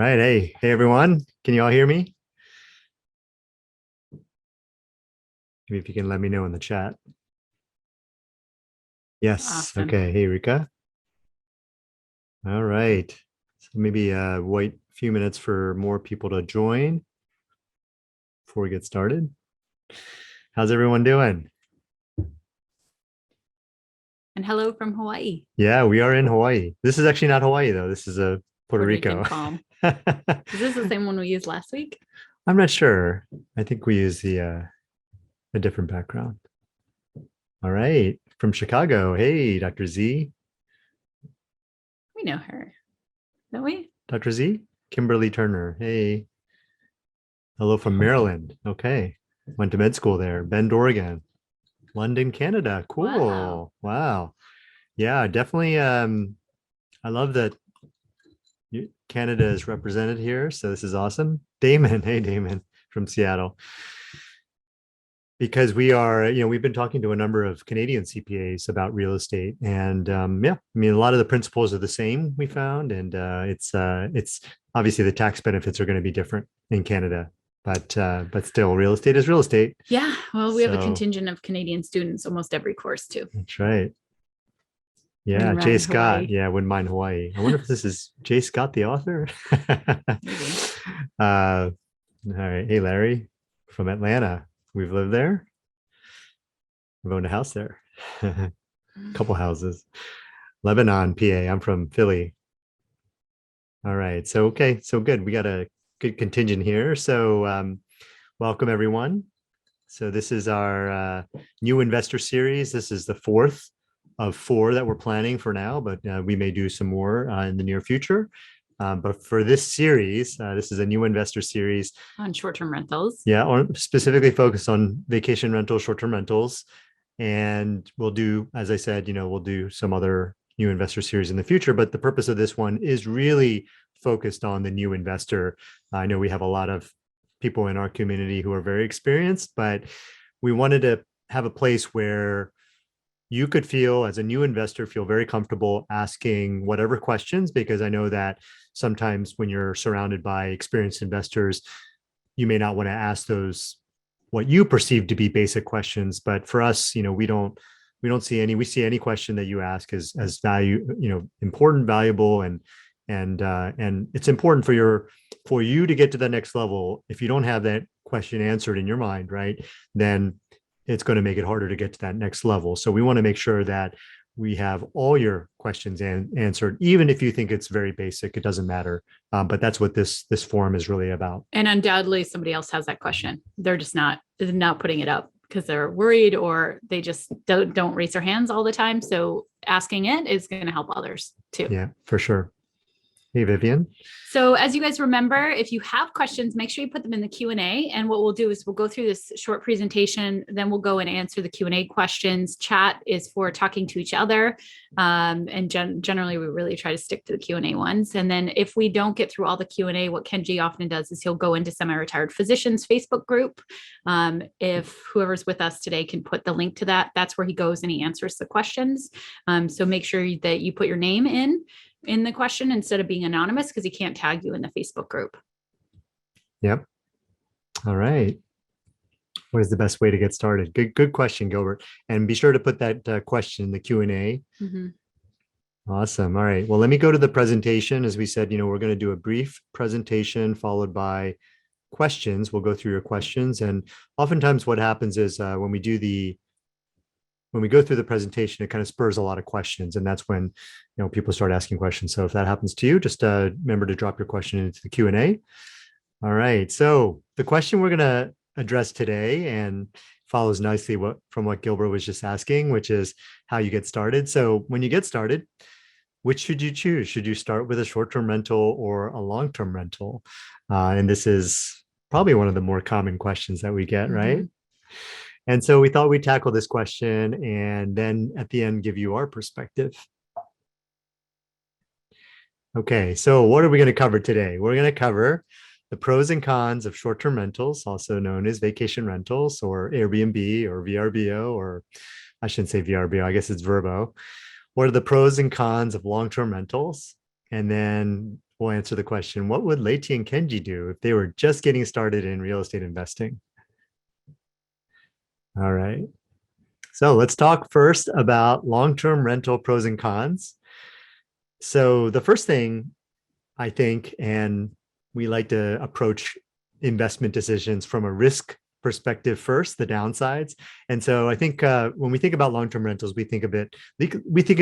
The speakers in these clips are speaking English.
right. Hey, everyone. Can you all hear me? Maybe if you can let me know in the chat. Yes. Awesome. Okay. Hey, Rika. All right. So maybe wait a few minutes for more people to join before we get started. How's everyone doing? And hello from Hawaii. Yeah, we are in Hawaii. This is actually not Hawaii though. This is Puerto Rico. Palm. Is this the same one we used last week? I'm not sure. I think we use a different background. All right. From Chicago. Hey, Dr. Z. We know her, don't we? Dr. Z? Kimberly Turner. Hey. Hello from Maryland. Okay. Went to med school there. Bend, Oregon. London, Canada. Cool. Wow. Yeah, definitely. I love that Canada is represented here. So this is awesome. Damon. Hey, Damon from Seattle. Because we've been talking to a number of Canadian CPAs about real estate, and yeah, I mean, a lot of the principles are the same, we found, and it's obviously the tax benefits are going to be different in Canada, but still, real estate is real estate. Yeah, well, we have a contingent of Canadian students almost every course too. That's right. Yeah, Jay Scott. Yeah, wouldn't mind Hawaii. I wonder if this is Jay Scott, the author. Maybe. All right. Hey, Larry from Atlanta. We've lived there. We've owned a house there. A couple houses. Lebanon, PA. I'm from Philly. All right. So, okay. So good. We got a good contingent here. So welcome, everyone. So this is our new investor series. This is the fourth of 4 that we're planning for now, but we may do some more in the near future. But for this series, this is a new investor series on short-term rentals. Yeah, or specifically focused on vacation rentals, short-term rentals. And we'll do, as I said, we'll do some other new investor series in the future. But the purpose of this one is really focused on the new investor. I know we have a lot of people in our community who are very experienced, but we wanted to have a place where you could feel, as a new investor, feel very comfortable asking whatever questions, because I know that sometimes when you're surrounded by experienced investors, you may not want to ask those what you perceive to be basic questions. But for us, we see any question that you ask as important, valuable, and it's important for you to get to the next level. If you don't have that question answered in your mind, right, then it's going to make it harder to get to that next level. So we want to make sure that we have all your questions answered, even if you think it's very basic. It doesn't matter. But that's what this forum is really about. And undoubtedly, somebody else has that question. They're just not putting it up because they're worried, or they just don't raise their hands all the time. So asking it is going to help others too. Yeah, for sure. Hey, Vivian. So as you guys remember, if you have questions, make sure you put them in the Q&A. And what we'll do is we'll go through this short presentation, then we'll go and answer the Q&A questions. Chat is for talking to each other. And generally, we really try to stick to the Q&A ones. And then if we don't get through all the Q&A, what Kenji often does is he'll go into Semi-Retired Physicians Facebook group. If whoever's with us today can put the link to that, that's where he goes and he answers the questions. So make sure that you put your name in the question instead of being anonymous, because he can't tag you in the Facebook group. Yep. All right. What is the best way to get started? Good question, Gilbert. And be sure to put that question in the Q&A. Mm-hmm. Awesome. All right. Well, let me go to the presentation. As we said, we're going to do a brief presentation followed by questions. We'll go through your questions. And oftentimes what happens is when we go through the presentation, it kind of spurs a lot of questions. And that's when, people start asking questions. So if that happens to you, just remember to drop your question into the Q&A. All right. So the question we're going to address today and follows nicely from what Gilbert was just asking, which is how you get started. So when you get started, which should you choose? Should you start with a short-term rental or a long-term rental? And this is probably one of the more common questions that we get, mm-hmm. right? And so we thought we'd tackle this question and then at the end, give you our perspective. Okay, so what are we going to cover today? We're going to cover the pros and cons of short-term rentals, also known as vacation rentals or Airbnb or VRBO, or I shouldn't say VRBO, I guess it's Verbo. What are the pros and cons of long-term rentals? And then we'll answer the question, what would Leti and Kenji do if they were just getting started in real estate investing? All right. So let's talk first about long-term rental pros and cons. So the first thing I think, and we like to approach investment decisions from a risk perspective first, the downsides. And so I think when we think about long-term rentals, we think of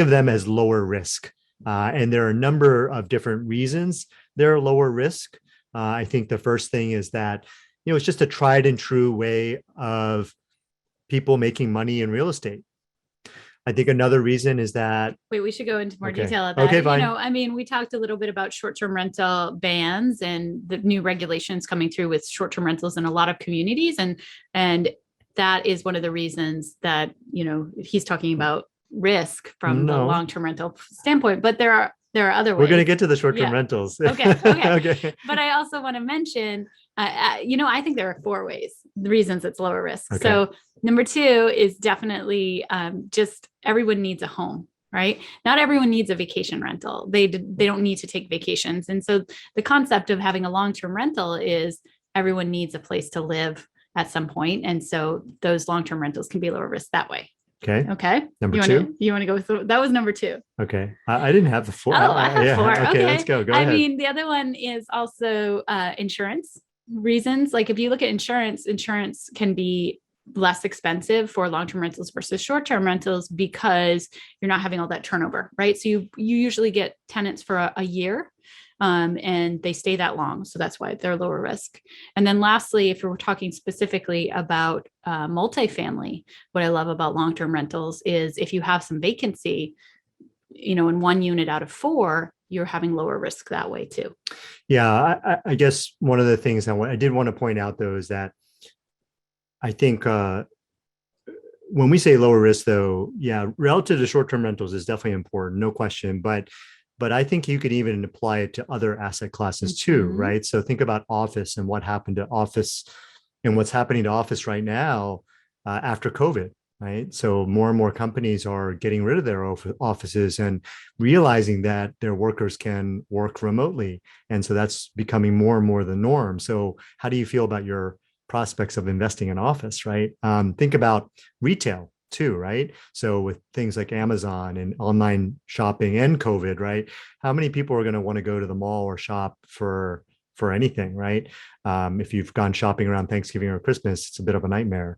them as lower risk. And there are a number of different reasons they're lower risk. I think the first thing is that, it's just a tried and true way of people making money in real estate. I think another reason is that. Wait, we should go into more Okay. detail of that. Okay, fine. We talked a little bit about short-term rental bans and the new regulations coming through with short-term rentals in a lot of communities. And that is one of the reasons that, he's talking about risk from the long-term rental standpoint, but there are other ways. We're going to get to the short-term rentals. Okay. Okay. But I also want to mention, I think there are 4 reasons it's lower risk. Okay. So number 2 is definitely just everyone needs a home, right? Not everyone needs a vacation rental. They don't need to take vacations. And so the concept of having a long-term rental is everyone needs a place to live at some point. And so those long-term rentals can be lower risk that way. Okay. Number 2. You want to go through? That was number 2. Okay. I didn't have the 4. Oh, I have 4. Okay, let's go. Go ahead. The other one is also insurance reasons. Like if you look at insurance can be less expensive for long-term rentals versus short-term rentals because you're not having all that turnover, right? So you usually get tenants for a year. And they stay that long. So that's why they're lower risk. And then lastly, if we're talking specifically about multifamily, what I love about long-term rentals is if you have some vacancy, in 1 unit out of 4, you're having lower risk that way too. Yeah, I guess one of the things I did want to point out though is that I think when we say lower risk though, relative to short-term rentals is definitely important, no question. But I think you could even apply it to other asset classes too, right? So think about office and what happened to office and what's happening to office right now after COVID, right? So more and more companies are getting rid of their offices and realizing that their workers can work remotely. And so that's becoming more and more the norm. So how do you feel about your prospects of investing in office, right? Think about retail too, right? So with things like Amazon and online shopping and COVID, right? How many people are going to want to go to the mall or shop for anything, right? If you've gone shopping around Thanksgiving or Christmas, it's a bit of a nightmare.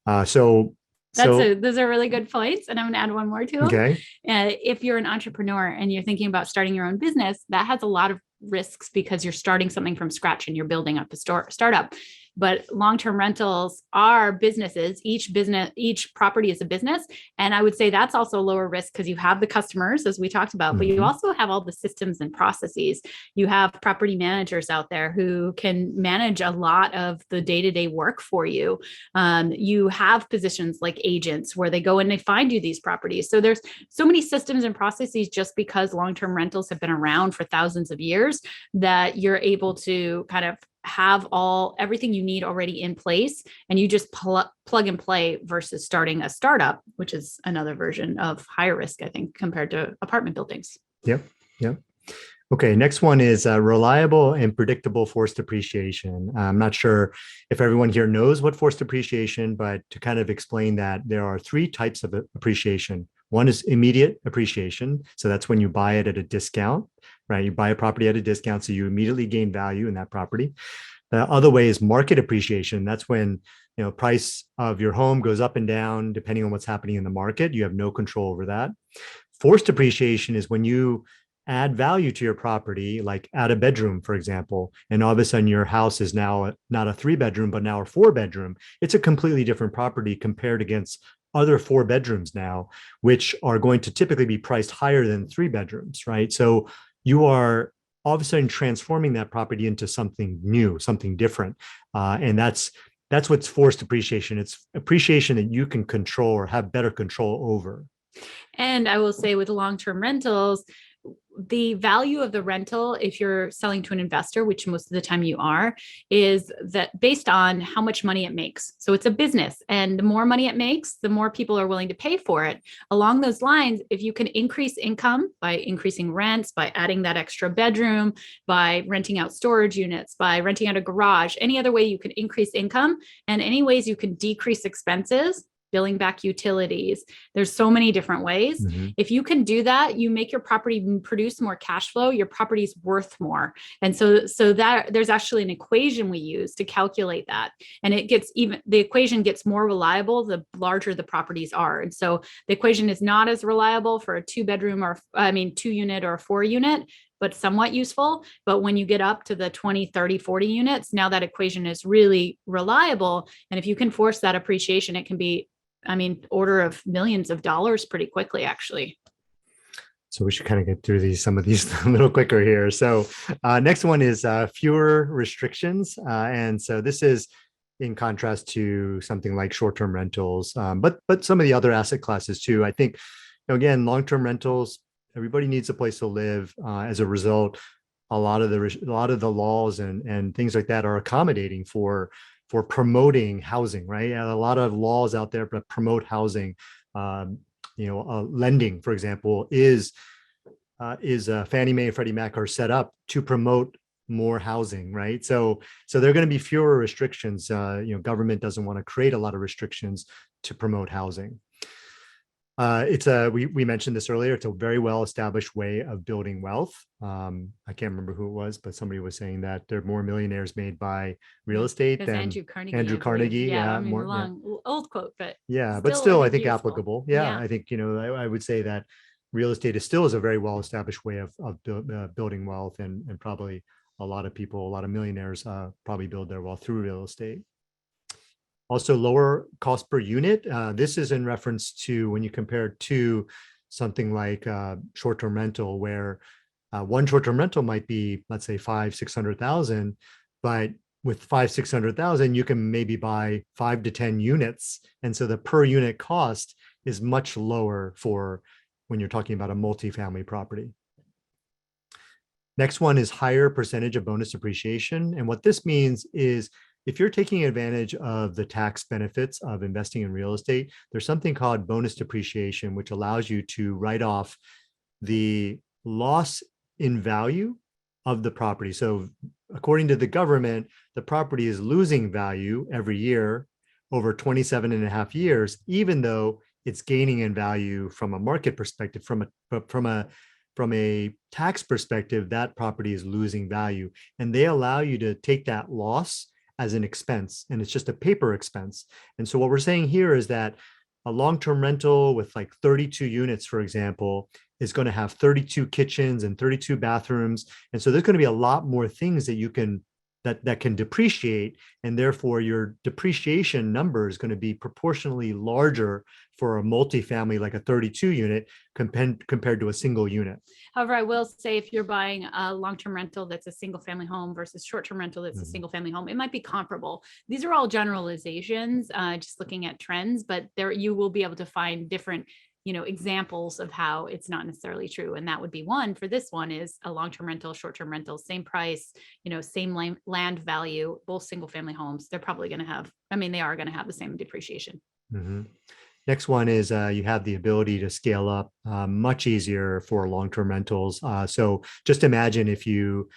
Those are really good points. And I'm going to add one more to them. Okay. If you're an entrepreneur and you're thinking about starting your own business, that has a lot of risks because you're starting something from scratch and you're building up a startup. But long-term rentals are businesses. Each property is a business. And I would say that's also lower risk because you have the customers, as we talked about, but you also have all the systems and processes. You have property managers out there who can manage a lot of the day-to-day work for you. You have positions like agents where they go and they find you these properties. So there's so many systems and processes just because long-term rentals have been around for thousands of years that you're able to kind of have everything you need already in place and you just plug and play versus starting a startup, which is another version of higher risk, I think, compared to apartment buildings. Yep. Okay, next one is reliable and predictable forced appreciation. I'm not sure if everyone here knows what forced appreciation, but to kind of explain that, there are 3 types of appreciation. One is immediate appreciation. So that's when you buy it at a discount, right? You buy a property at a discount, so you immediately gain value in that property. The other way is market appreciation. That's when, price of your home goes up and down depending on what's happening in the market. You have no control over that. Forced appreciation is when you add value to your property, like add a bedroom, for example, and all of a sudden your house is now not a 3-bedroom, but now a 4-bedroom. It's a completely different property compared against other 4 bedrooms now, which are going to typically be priced higher than 3 bedrooms, right? So you are all of a sudden transforming that property into something new, something different. And that's what's forced appreciation. It's appreciation that you can control or have better control over. And I will say with long-term rentals, the value of the rental, if you're selling to an investor, which most of the time you are, is that based on how much money it makes. So it's a business, and the more money it makes, the more people are willing to pay for it. Along those lines, if you can increase income by increasing rents, by adding that extra bedroom, by renting out storage units, by renting out a garage, any other way you can increase income, and any ways you can decrease expenses, billing back utilities. There's so many different ways. Mhm. If you can do that, you make your property produce more cash flow, your property's worth more. And so that there's actually an equation we use to calculate that. And the equation gets more reliable the larger the properties are. And so the equation is not as reliable for a 2-unit or a 4-unit, but somewhat useful. But when you get up to the 20, 30, 40 units, now that equation is really reliable. And if you can force that appreciation, it can be, order of millions of dollars pretty quickly, actually. So we should kind of get through some of these a little quicker here. So next one is fewer restrictions. And so this is in contrast to something like short-term rentals, but some of the other asset classes too. I think, again, long-term rentals, everybody needs a place to live. As a result, a lot of the laws and things like that are accommodating for promoting housing, right? And a lot of laws out there that promote housing. Lending, for example, is Fannie Mae and Freddie Mac are set up to promote more housing, right? So there are going to be fewer restrictions. Government doesn't want to create a lot of restrictions to promote housing. We mentioned this earlier. It's a very well established way of building wealth. I can't remember who it was, but somebody was saying that there are more millionaires made by real estate than Andrew Carnegie. Yeah, old quote, but but still, I think useful. applicable. Yeah, I think I would say that real estate is a very well established way of building wealth, and probably a lot of millionaires probably build their wealth through real estate. Also, lower cost per unit. This is in reference to when you compare it to something like short-term rental, where one short-term rental might be, let's say, 500,000-600,000, but with 500,000-600,000, you can maybe buy 5 to 10 units, and so the per unit cost is much lower for when you're talking about a multifamily property. Next one is higher percentage of bonus depreciation, and what this means is, if you're taking advantage of the tax benefits of investing in real estate, there's something called bonus depreciation, which allows you to write off the loss in value of the property. So according to the government, the property is losing value every year over 27 and a half years, even though it's gaining in value from a market perspective. From a tax perspective, that property is losing value. And they allow you to take that loss as an expense, and it's just a paper expense. And so what we're saying here is that a long-term rental with like 32 units, for example, is going to have 32 kitchens and 32 bathrooms. And so there's going to be a lot more things that you can that can depreciate, and therefore your depreciation number is going to be proportionally larger for a multifamily like a 32 unit compared to a single unit. However, I will say, if you're buying a long-term rental that's a single family home versus short-term rental that's a single family home, it might be comparable. These are all generalizations, just looking at trends, but there you will be able to find different examples of how it's not necessarily true. And that would be one for this one is a long-term rental, short-term rental, same price, same land value, both single family homes. They're probably going to have, they are going to have the same depreciation. Mm-hmm. Next one is you have the ability to scale up much easier for long-term rentals. So just imagine if you,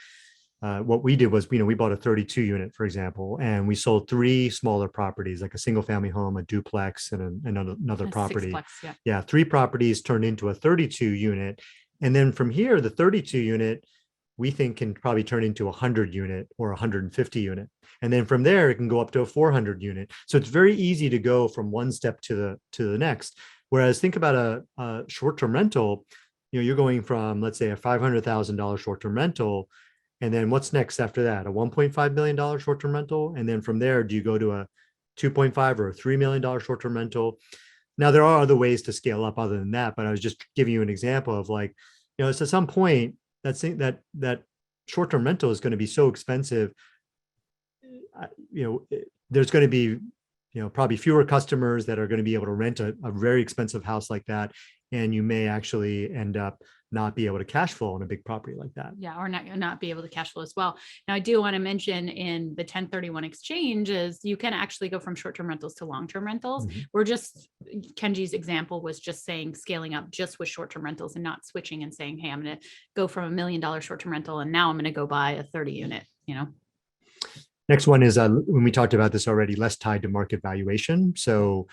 what we did was, we bought a 32 unit, for example, and we sold 3 smaller properties, like a single family home, a duplex, and another property. Sixplex, yeah, 3 properties turned into a 32 unit. And then from here, the 32 unit, we think can probably turn into a 100 unit or 150 unit. And then from there, it can go up to a 400 unit. So it's very easy to go from one step to the next. Whereas think about a short-term rental, you're going from, let's say, a $500,000 short-term rental. And then what's next after that? A $1.5 million short-term rental. And then from there, do you go to a $2.5 or a $3 million short-term rental? Now, there are other ways to scale up other than that, but I was just giving you an example of like, it's at some point, that short-term rental is going to be so expensive. There's going to be, probably fewer customers that are going to be able to rent a very expensive house like that. And you may actually end up not be able to cash flow on a big property like that. Yeah, or not be able to cash flow as well. Now, I do want to mention in the 1031 exchanges, you can actually go from short-term rentals to long-term rentals. We're just, Kenji's example was just saying scaling up just with short-term rentals and not switching and saying, hey, I'm going to go from $1 million short-term rental and now I'm going to go buy a 30 unit, Next one is when we talked about this already, less tied to market valuation. So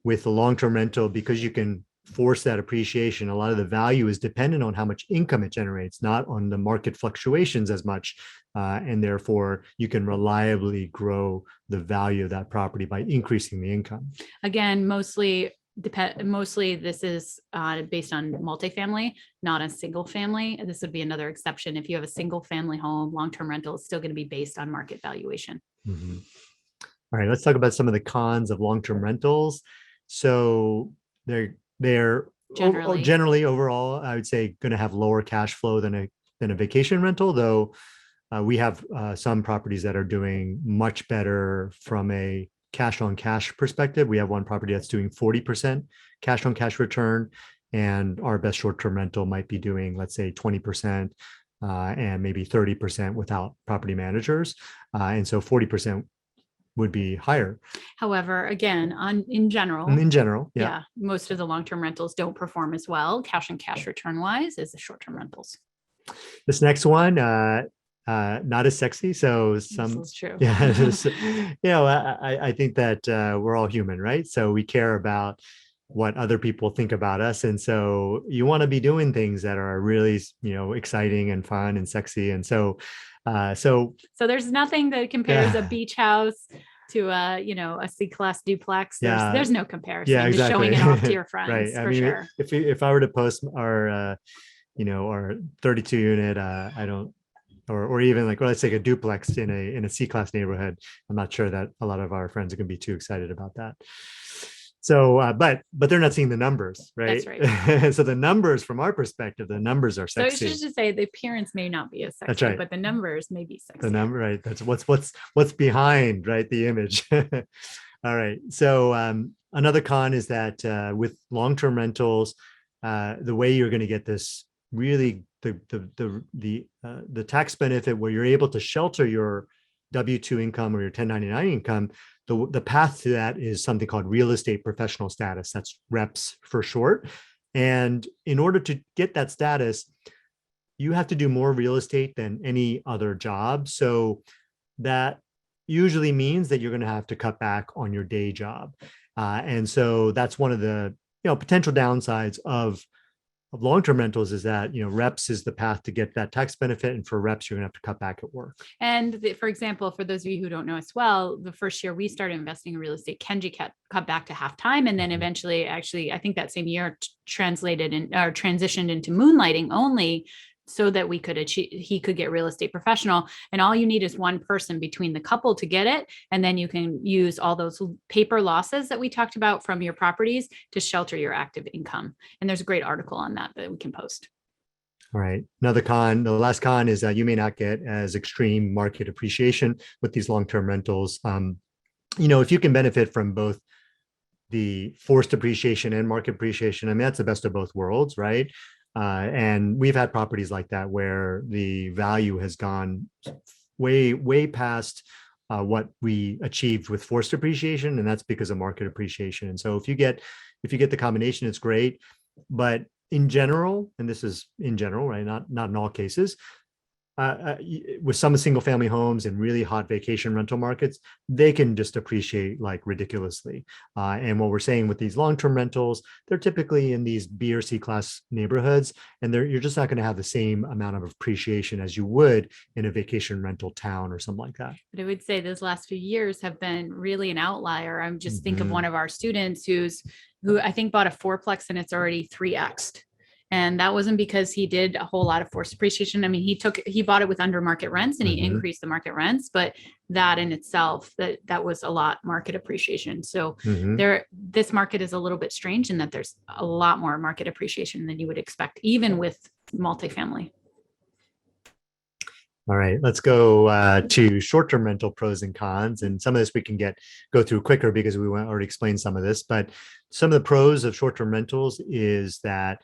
with the long-term rental, because you can force that appreciation, a lot of the value is dependent on how much income it generates, not on the market fluctuations as much. And therefore, you can reliably grow the value of that property by increasing the income. Again, mostly this is based on multifamily, not a single family. This would be another exception. If you have a single family home, long-term rental is still going to be based on market valuation. Mm-hmm. All right, let's talk about some of the cons of long-term rentals. So they're generally overall, I would say, going to have lower cash flow than a vacation rental, though we have some properties that are doing much better from a cash on cash perspective. We have one property that's doing 40% cash on cash return, and our best short-term rental might be doing, let's say, 20% and maybe 30% without property managers. And so 40% would be higher. However, again, in general, yeah, most of the long-term rentals don't perform as well cash on cash return wise as the short-term rentals. This next one, not as sexy. So some, this is true. Yeah, I think that we're all human, right? So we care about what other people think about us, and so you want to be doing things that are really, exciting and fun and sexy, and so there's nothing that compares a beach house to a C-class duplex. There's no comparison. Yeah, exactly. To showing it off to your friends, right. I for mean, sure. If I were to post our 32 unit, I don't, or even like, well, let's take a duplex in a C-class neighborhood, I'm not sure that a lot of our friends are going to be too excited about that. So, but they're not seeing the numbers, right? That's right. So the numbers, from our perspective, the numbers are sexy. So it's just to say the appearance may not be as sexy, That's right. But the numbers may be sexy. The number, right? That's what's behind, right? The image. All right. So another con is that with long-term rentals, the way you're going to get this really the tax benefit where you're able to shelter your W-2 income or your 1099 income. The path to that is something called real estate professional status. That's REPS for short. And in order to get that status, you have to do more real estate than any other job. So that usually means that you're going to have to cut back on your day job. And so that's one of the potential downsides of long-term rentals is that, REPS is the path to get that tax benefit. And for REPS, you're gonna have to cut back at work. And for example, for those of you who don't know as well, the first year we started investing in real estate, Kenji cut back to half time. And then eventually, actually, I think that same year transitioned into moonlighting only, so that he could get real estate professional. And all you need is one person between the couple to get it. And then you can use all those paper losses that we talked about from your properties to shelter your active income. And there's a great article on that we can post. All right. Another con, the last con is that you may not get as extreme market appreciation with these long-term rentals. If you can benefit from both the forced appreciation and market appreciation, I mean, that's the best of both worlds, right? And we've had properties like that where the value has gone way past what we achieved with forced appreciation, and that's because of market appreciation. And so if you get the combination, it's great. But in general, and this is in general, right? Not in all cases. With some single family homes and really hot vacation rental markets, they can just appreciate like ridiculously. And what we're saying with these long-term rentals, they're typically in these B or C class neighborhoods, and you're just not going to have the same amount of appreciation as you would in a vacation rental town or something like that. But I would say those last few years have been really an outlier. I'm just think of one of our students who I think bought a fourplex and it's already 3x'd. And that wasn't because he did a whole lot of forced appreciation. I mean, he bought it with under market rents and he increased the market rents, but that in itself, that was a lot market appreciation. So this market is a little bit strange in that there's a lot more market appreciation than you would expect, even with multifamily. All right, let's go to short-term rental pros and cons. And some of this we can go through quicker because we already explained some of this, but some of the pros of short-term rentals is that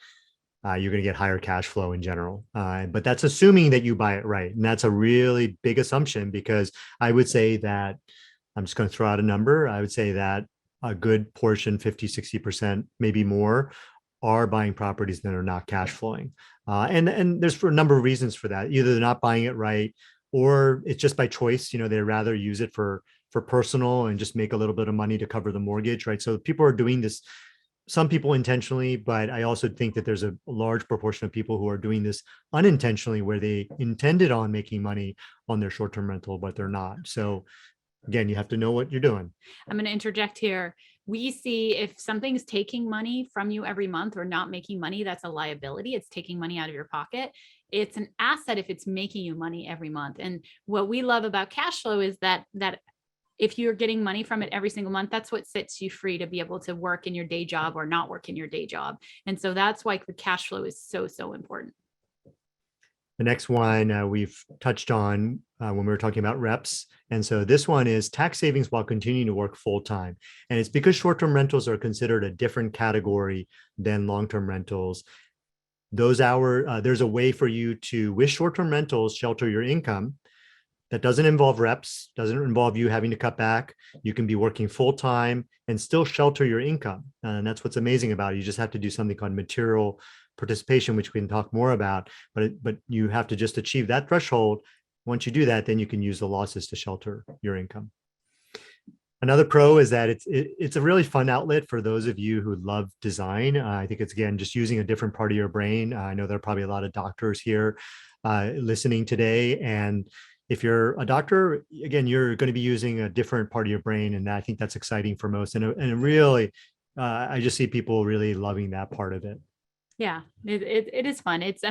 you're going to get higher cash flow in general. But that's assuming that you buy it right. And that's a really big assumption, because I would say that, I'm just going to throw out a number. I would say that a good portion, 50, 60%, maybe more, are buying properties that are not cash flowing. And there's for a number of reasons for that. Either they're not buying it right, or it's just by choice. They'd rather use it for personal and just make a little bit of money to cover the mortgage, right? So people are doing this, some people intentionally, but I also think that there's a large proportion of people who are doing this unintentionally, where they intended on making money on their short-term rental, but they're not. So again, you have to know what you're doing. I'm going to interject here. We see if something's taking money from you every month or not making money, that's a liability. It's taking money out of your pocket. It's an asset if it's making you money every month. And what we love about cash flow is that if you're getting money from it every single month, that's what sets you free to be able to work in your day job or not work in your day job. And so that's why the cash flow is so, so important. The next one we've touched on when we were talking about reps. And so this one is tax savings while continuing to work full time. And it's because short-term rentals are considered a different category than long-term rentals. Those there's a way for you to, with short-term rentals, shelter your income. That doesn't involve reps, doesn't involve you having to cut back. You can be working full time and still shelter your income. And that's what's amazing about it. You just have to do something called material participation, which we can talk more about, but you have to just achieve that threshold. Once you do that, then you can use the losses to shelter your income. Another pro is that it's a really fun outlet for those of you who love design. I think it's, again, just using a different part of your brain. I know there are probably a lot of doctors here listening today, and if you're a doctor, again, you're going to be using a different part of your brain. And I think that's exciting for most. And really, I just see people really loving that part of it. Yeah, it is fun. It's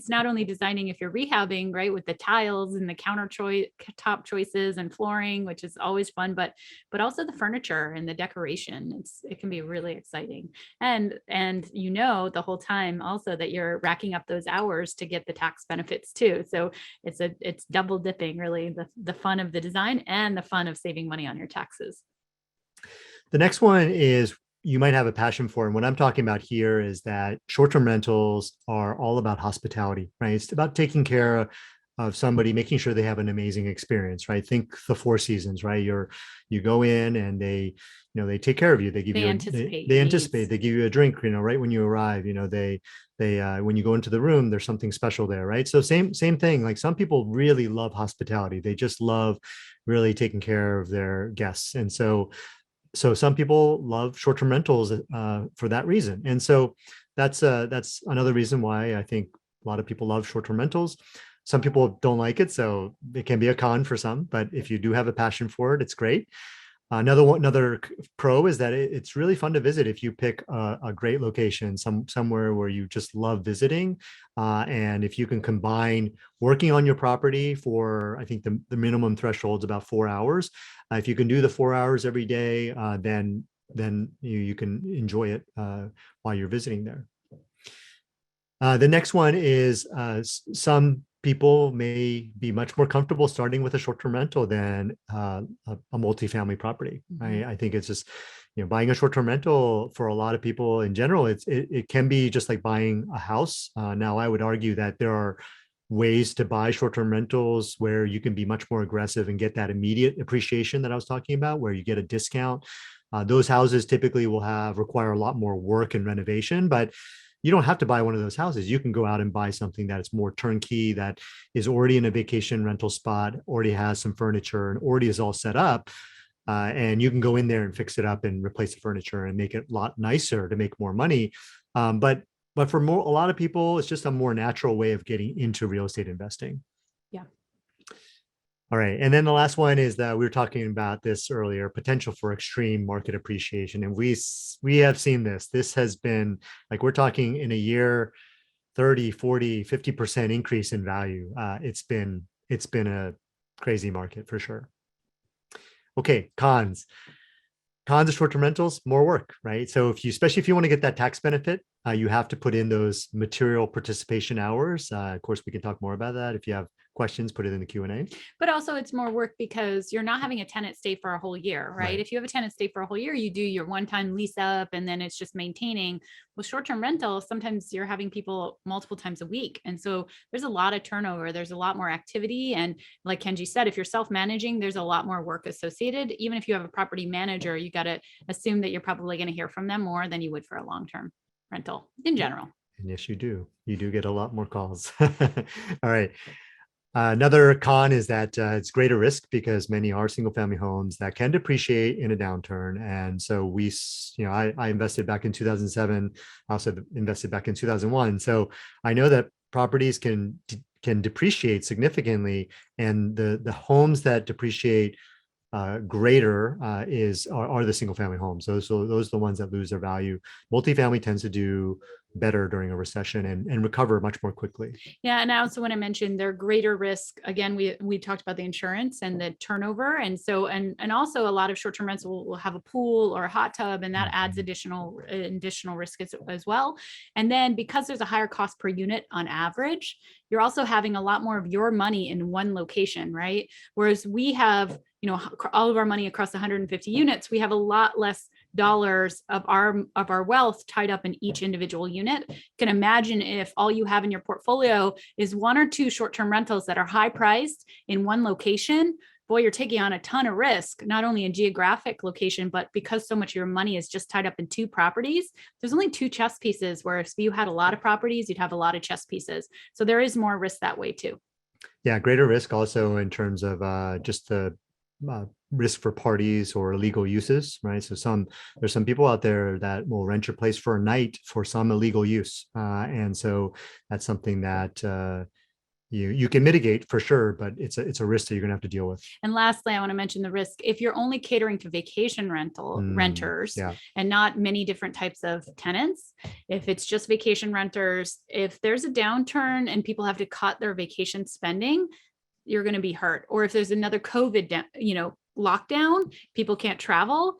not only designing if you're rehabbing, right, with the tiles and the top choices and flooring, which is always fun, but also the furniture and the decoration. It can be really exciting. And the whole time also that you're racking up those hours to get the tax benefits too. So it's double dipping, really, the fun of the design and the fun of saving money on your taxes. The next one is you might have a passion for. And what I'm talking about here is that short-term rentals are all about hospitality, right? It's about taking care of somebody, making sure they have an amazing experience, right? Think the Four Seasons, right? You go in and they take care of you. They give you they anticipate, they give you a drink, right when you arrive. They when you go into the room, there's something special there, right? So same thing. Like, some people really love hospitality. They just love really taking care of their guests. And so some people love short-term rentals for that reason. And so that's another reason why I think a lot of people love short-term rentals. Some people don't like it, so it can be a con for some, but if you do have a passion for it, it's great. Another pro is that it's really fun to visit if you pick a great location, somewhere where you just love visiting. And if you can combine working on your property for, I think the minimum threshold is about 4 hours. If you can do the 4 hours every day, then you can enjoy it while you're visiting there. The next one is some people may be much more comfortable starting with a short-term rental than a multifamily property. Mm-hmm. I think it's just, buying a short-term rental for a lot of people in general, it can be just like buying a house. Now, I would argue that there are ways to buy short-term rentals where you can be much more aggressive and get that immediate appreciation that I was talking about, where you get a discount. Those houses typically will require a lot more work and renovation, but you don't have to buy one of those houses. You can go out and buy something that is more turnkey, that is already in a vacation rental spot, already has some furniture, and already is all set up. And you can go in there and fix it up and replace the furniture and make it a lot nicer to make more money. But for a lot of people, it's just a more natural way of getting into real estate investing. Yeah. All right. And then the last one is that we were talking about this earlier, potential for extreme market appreciation. And we have seen this. This has been, like, we're talking in a year, 30, 40, 50% increase in value. It's been a crazy market for sure. Okay, cons. Cons of short-term rentals, more work, right? So especially if you want to get that tax benefit, you have to put in those material participation hours. Of course, we can talk more about that if you have questions, put it in the Q&A. But also it's more work because you're not having a tenant stay for a whole year, right? If you have a tenant stay for a whole year, you do your one-time lease up and then it's just maintaining. With short-term rental, sometimes you're having people multiple times a week. And so there's a lot of turnover. There's a lot more activity. And like Kenji said, if you're self-managing, there's a lot more work associated. Even if you have a property manager, you got to assume that you're probably going to hear from them more than you would for a long-term rental in general. And yes, you do. You do get a lot more calls. All right. Another con is that it's greater risk because many are single family homes that can depreciate in a downturn. And so I invested back in 2007. I also invested back in 2001. So I know that properties can depreciate significantly, and the homes that depreciate greater are the single family homes. Those are the ones that lose their value. Multifamily tends to do better during a recession and recover much more quickly. Yeah, and I also want to mention their greater risk. Again, we talked about the insurance and the turnover, and so and also a lot of short-term rents will have a pool or a hot tub, and that adds additional risk as well. And then because there's a higher cost per unit on average, you're also having a lot more of your money in one location, right? Whereas we have, all of our money across 150 units, we have a lot less dollars of our wealth tied up in each individual unit. You can imagine if all you have in your portfolio is one or two short-term rentals that are high priced in one location, boy, you're taking on a ton of risk, not only in geographic location, but because so much of your money is just tied up in two properties, there's only two chess pieces, where if you had a lot of properties, you'd have a lot of chess pieces. So there is more risk that way too. Yeah, greater risk also in terms of just the risk for parties or illegal uses, right? So there's some people out there that will rent your place for a night for some illegal use, and so that's something that you can mitigate for sure, but it's a risk that you're gonna have to deal with. And lastly, I want to mention the risk. If you're only catering to vacation renters and not many different types of tenants, if it's just vacation renters, if there's a downturn and people have to cut their vacation spending, you're going to be hurt. Or if there's another COVID, lockdown, people can't travel,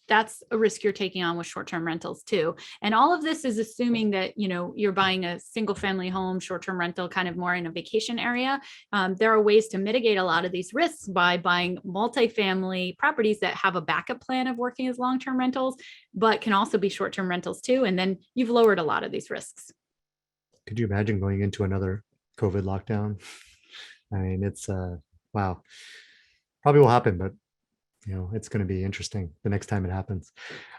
that's a risk you're taking on with short-term rentals too. And all of this is assuming that, you're buying a single family home, short-term rental, kind of more in a vacation area. There are ways to mitigate a lot of these risks by buying multifamily properties that have a backup plan of working as long-term rentals, but can also be short-term rentals too. And then you've lowered a lot of these risks. Could you imagine going into another COVID lockdown? I mean, it's wow, probably will happen, but it's going to be interesting the next time it happens.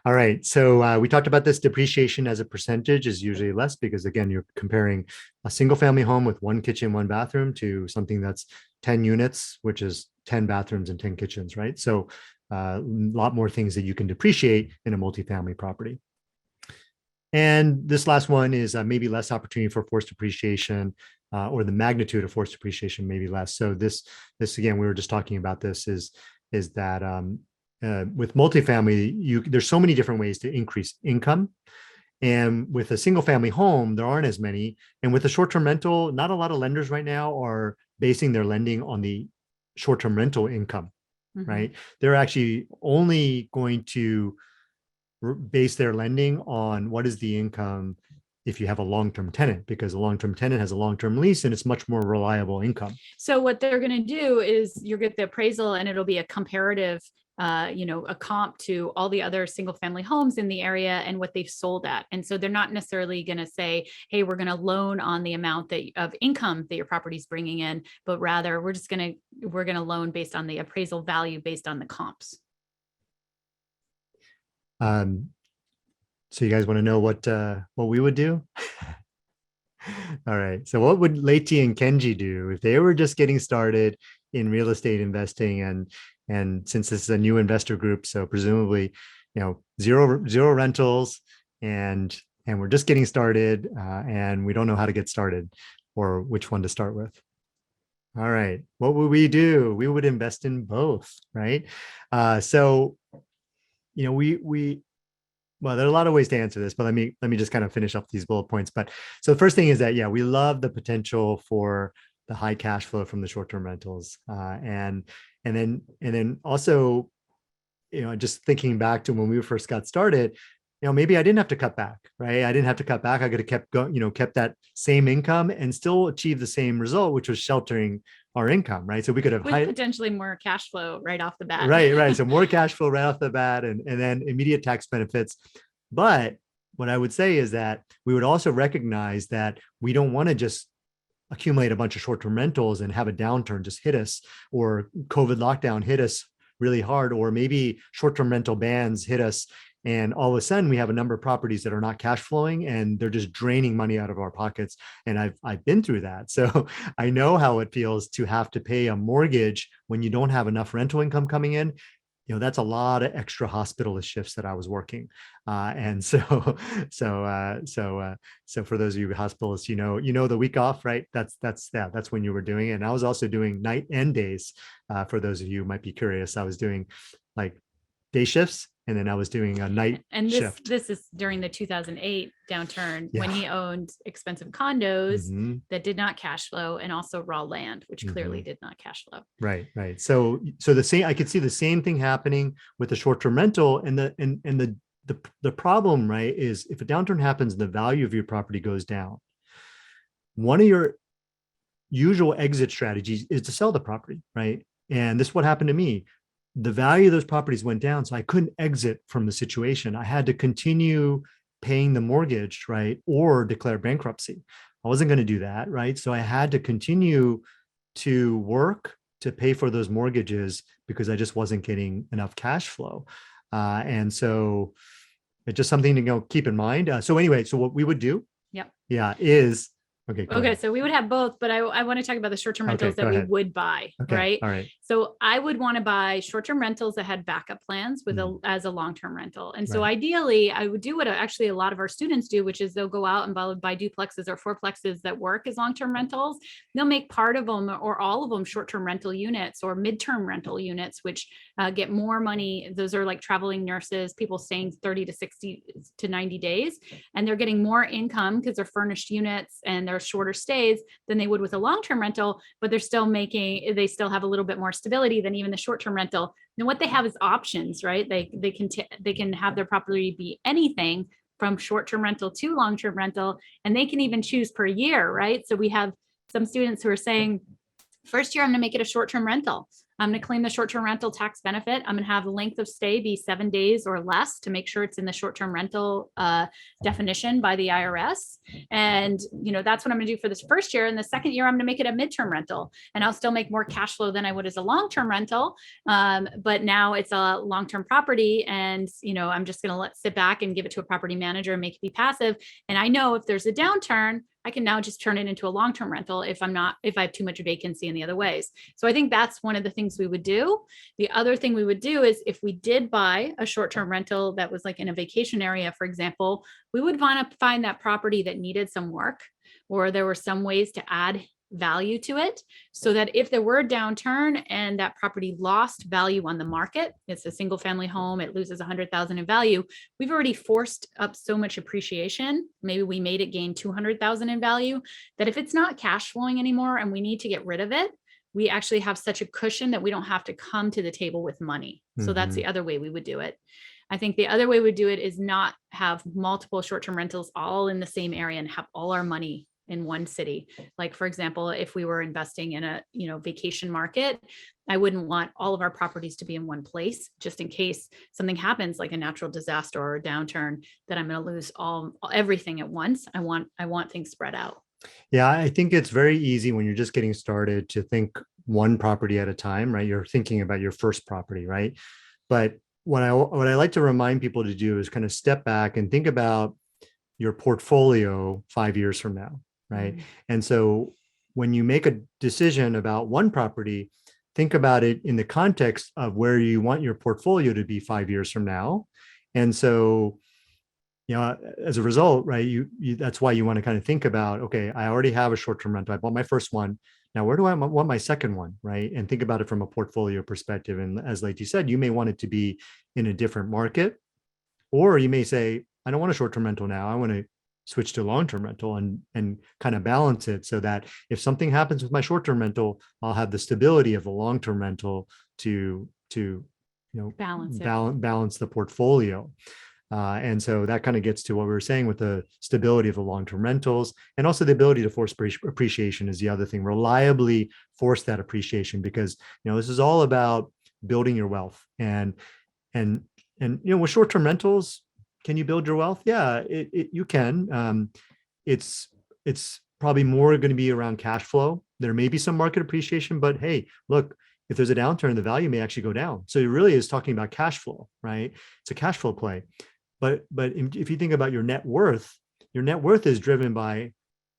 All right. So we talked about this. Depreciation as a percentage is usually less because, again, you're comparing a single family home with one kitchen, one bathroom to something that's 10 units, which is 10 bathrooms and 10 kitchens, right? So a lot more things that you can depreciate in a multifamily property. And this last one is maybe less opportunity for forced depreciation, or the magnitude of forced depreciation maybe less. So this again, we were just talking about this is that with multifamily, there's so many different ways to increase income. And with a single family home, there aren't as many. And with a short-term rental, not a lot of lenders right now are basing their lending on the short-term rental income, right? They're actually only going to base their lending on what is the income if you have a long-term tenant, because a long-term tenant has a long-term lease and it's much more reliable income. So what they're going to do is you get the appraisal and it'll be a comparative, a comp to all the other single family homes in the area and what they've sold at. And so they're not necessarily going to say, hey, we're going to loan on the amount of income that your property's bringing in, but rather we're going to loan based on the appraisal value based on the comps. So you guys want to know what we would do? All right. So what would Leti and Kenji do if they were just getting started in real estate investing? And since this is a new investor group, so presumably, zero rentals, and we're just getting started, and we don't know how to get started or which one to start with. All right. What would we do? We would invest in both, right? Well, there are a lot of ways to answer this, but let me just kind of finish up these bullet points. But so the first thing is that, we love the potential for the high cash flow from the short-term rentals. And then also, just thinking back to when we first got started, maybe I didn't have to cut back, right? I didn't have to cut back. I could have kept going, kept that same income and still achieve the same result, which was sheltering our income, right? So we could have with potentially more cash flow right off the bat. Right. So more cash flow right off the bat, and then immediate tax benefits. But what I would say is that we would also recognize that we don't want to just accumulate a bunch of short-term rentals and have a downturn just hit us, or COVID lockdown hit us really hard, or maybe short-term rental bans hit us, and all of a sudden we have a number of properties that are not cash flowing and they're just draining money out of our pockets. And I've been through that. So I know how it feels to have to pay a mortgage when you don't have enough rental income coming in. That's a lot of extra hospitalist shifts that I was working. And so for those of you hospitalists, the week off, right? That's when you were doing it. And I was also doing night and days. For those of you who might be curious, I was doing like day shifts, and then I was doing a night and shift. This is during the 2008 downturn, Yeah. when he owned expensive condos Mhm. that did not cash flow, and also raw land, which clearly did not cash flow. Right. So the same, I could see the same thing happening with the short-term rental, and the problem, right, is if a downturn happens and the value of your property goes down, one of your usual exit strategies is to sell the property, right? And this is what happened to me. The value of those properties went down, so I couldn't exit from the situation. I had to continue paying the mortgage, right, or declare bankruptcy. I wasn't going to do that, right? So I had to continue to work to pay for those mortgages because I just wasn't getting enough cash flow. And so it's just something to keep in mind. So anyway, so what we would do, Yep. Yeah, is Okay, so we would have both, but I want to talk about the short-term rentals that we would buy, right? All right. So I would want to buy short-term rentals that had backup plans with as a long-term rental. And so ideally, I would do what actually a lot of our students do, which is they'll go out and buy duplexes or fourplexes that work as long-term rentals. They'll make part of them or all of them short-term rental units or midterm rental units, which get more money. Those are like traveling nurses, people staying 30 to 60 to 90 days, and they're getting more income because they're furnished units and they're shorter stays than they would with a long-term rental, but they still have a little bit more stability than even the short-term rental. And what they have is options, right? They can have their property be anything from short-term rental to long-term rental, and they can even choose per year, right? So we have some students who are saying, first year, I'm going to make it a short-term rental. I'm going to claim the short-term rental tax benefit. I'm going to have the length of stay be 7 days or less to make sure it's in the short-term rental definition by the IRS. And, that's what I'm going to do for this first year. And the second year, I'm going to make it a midterm rental, and I'll still make more cash flow than I would as a long-term rental. But now it's a long-term property, and, I'm just going to sit back and give it to a property manager and make it be passive. And I know if there's a downturn, I can now just turn it into a long-term rental if I have too much vacancy in the other ways. So I think that's one of the things we would do. The other thing we would do is if we did buy a short-term rental that was like in a vacation area, for example, we would want to find that property that needed some work, or there were some ways to add value to it, so that if there were a downturn and that property lost value on the market, it's a single family home, it loses 100,000 in value, we've already forced up so much appreciation, maybe we made it gain 200,000 in value, that if it's not cash flowing anymore and we need to get rid of it, we actually have such a cushion that we don't have to come to the table with money. So that's the other way we would do it. I think the other way we would do it is not have multiple short-term rentals all in the same area and have all our money in one city. Like, for example, if we were investing in a vacation market, I wouldn't want all of our properties to be in one place, just in case something happens, like a natural disaster or a downturn, that I'm going to lose everything at once. I want things spread out. Yeah, I think it's very easy when you're just getting started to think one property at a time, right? You're thinking about your first property, right? But what I like to remind people to do is kind of step back and think about your portfolio 5 years from now, right? And so when you make a decision about one property, think about it in the context of where you want your portfolio to be 5 years from now. And so, as a result, right, that's why you want to kind of think about, okay, I already have a short-term rental. I bought my first one. Now, where do I want my second one, right? And think about it from a portfolio perspective. And as Letizia said, you may want it to be in a different market, or you may say, I don't want a short-term rental now. I want to switch to long-term rental and kind of balance it so that if something happens with my short-term rental, I'll have the stability of the long-term rental to balance the portfolio. And so that kind of gets to what we were saying with the stability of the long-term rentals, and also the ability to force appreciation is the other thing. Reliably force that appreciation, because this is all about building your wealth. And with short-term rentals, can you build your wealth? Yeah, you can. It's probably more going to be around cash flow. There may be some market appreciation, but hey, look, if there's a downturn, the value may actually go down. So it really is talking about cash flow, right? It's a cash flow play. But if you think about your net worth is driven by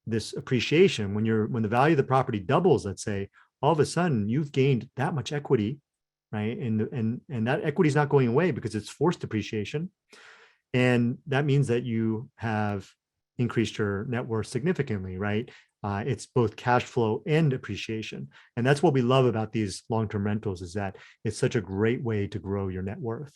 this appreciation. When the value of the property doubles, let's say, all of a sudden you've gained that much equity, right? And that equity is not going away because it's forced depreciation. And that means that you have increased your net worth significantly, right? It's both cash flow and appreciation. And that's what we love about these long-term rentals, is that it's such a great way to grow your net worth.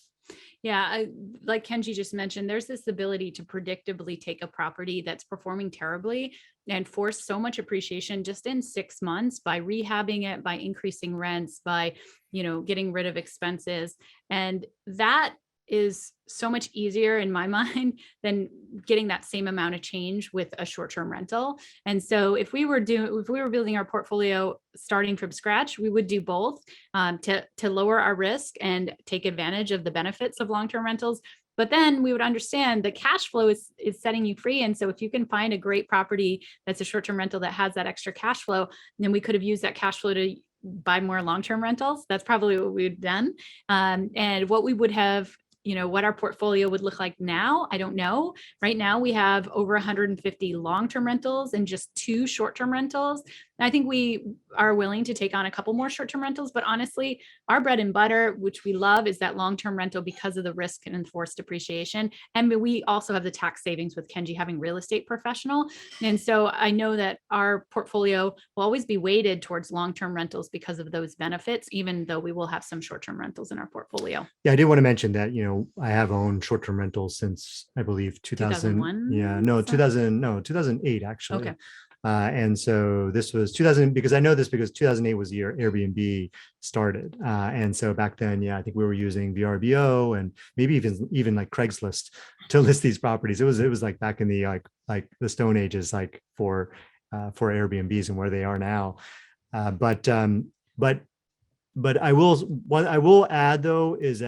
Yeah, like Kenji just mentioned, there's this ability to predictably take a property that's performing terribly and force so much appreciation just in 6 months by rehabbing it, by increasing rents, by, getting rid of expenses. And that is so much easier in my mind than getting that same amount of change with a short-term rental. And so if we were building our portfolio starting from scratch, we would do both, to lower our risk and take advantage of the benefits of long-term rentals. But then we would understand the cash flow is setting you free. And so if you can find a great property that's a short-term rental that has that extra cash flow, then we could have used that cash flow to buy more long-term rentals. That's probably what we've done. And what we would have, what our portfolio would look like now, I don't know. Right now we have over 150 long-term rentals and just 2 short-term rentals. And I think we are willing to take on a couple more short-term rentals, but honestly, our bread and butter, which we love, is that long-term rental because of the risk and enforced depreciation. And we also have the tax savings with Kenji having real estate professional. And so I know that our portfolio will always be weighted towards long-term rentals because of those benefits, even though we will have some short-term rentals in our portfolio. Yeah, I did want to mention that, I have owned short-term rentals since, I believe, 2001. Yeah, no, 2008 actually. Okay. And so this was 2000, because I know this because 2008 was the year Airbnb started. And so back then, yeah, I think we were using VRBO and maybe even like Craigslist to list these properties. It was like back in the like the Stone Ages, like for Airbnbs and where they are now. But I will add though is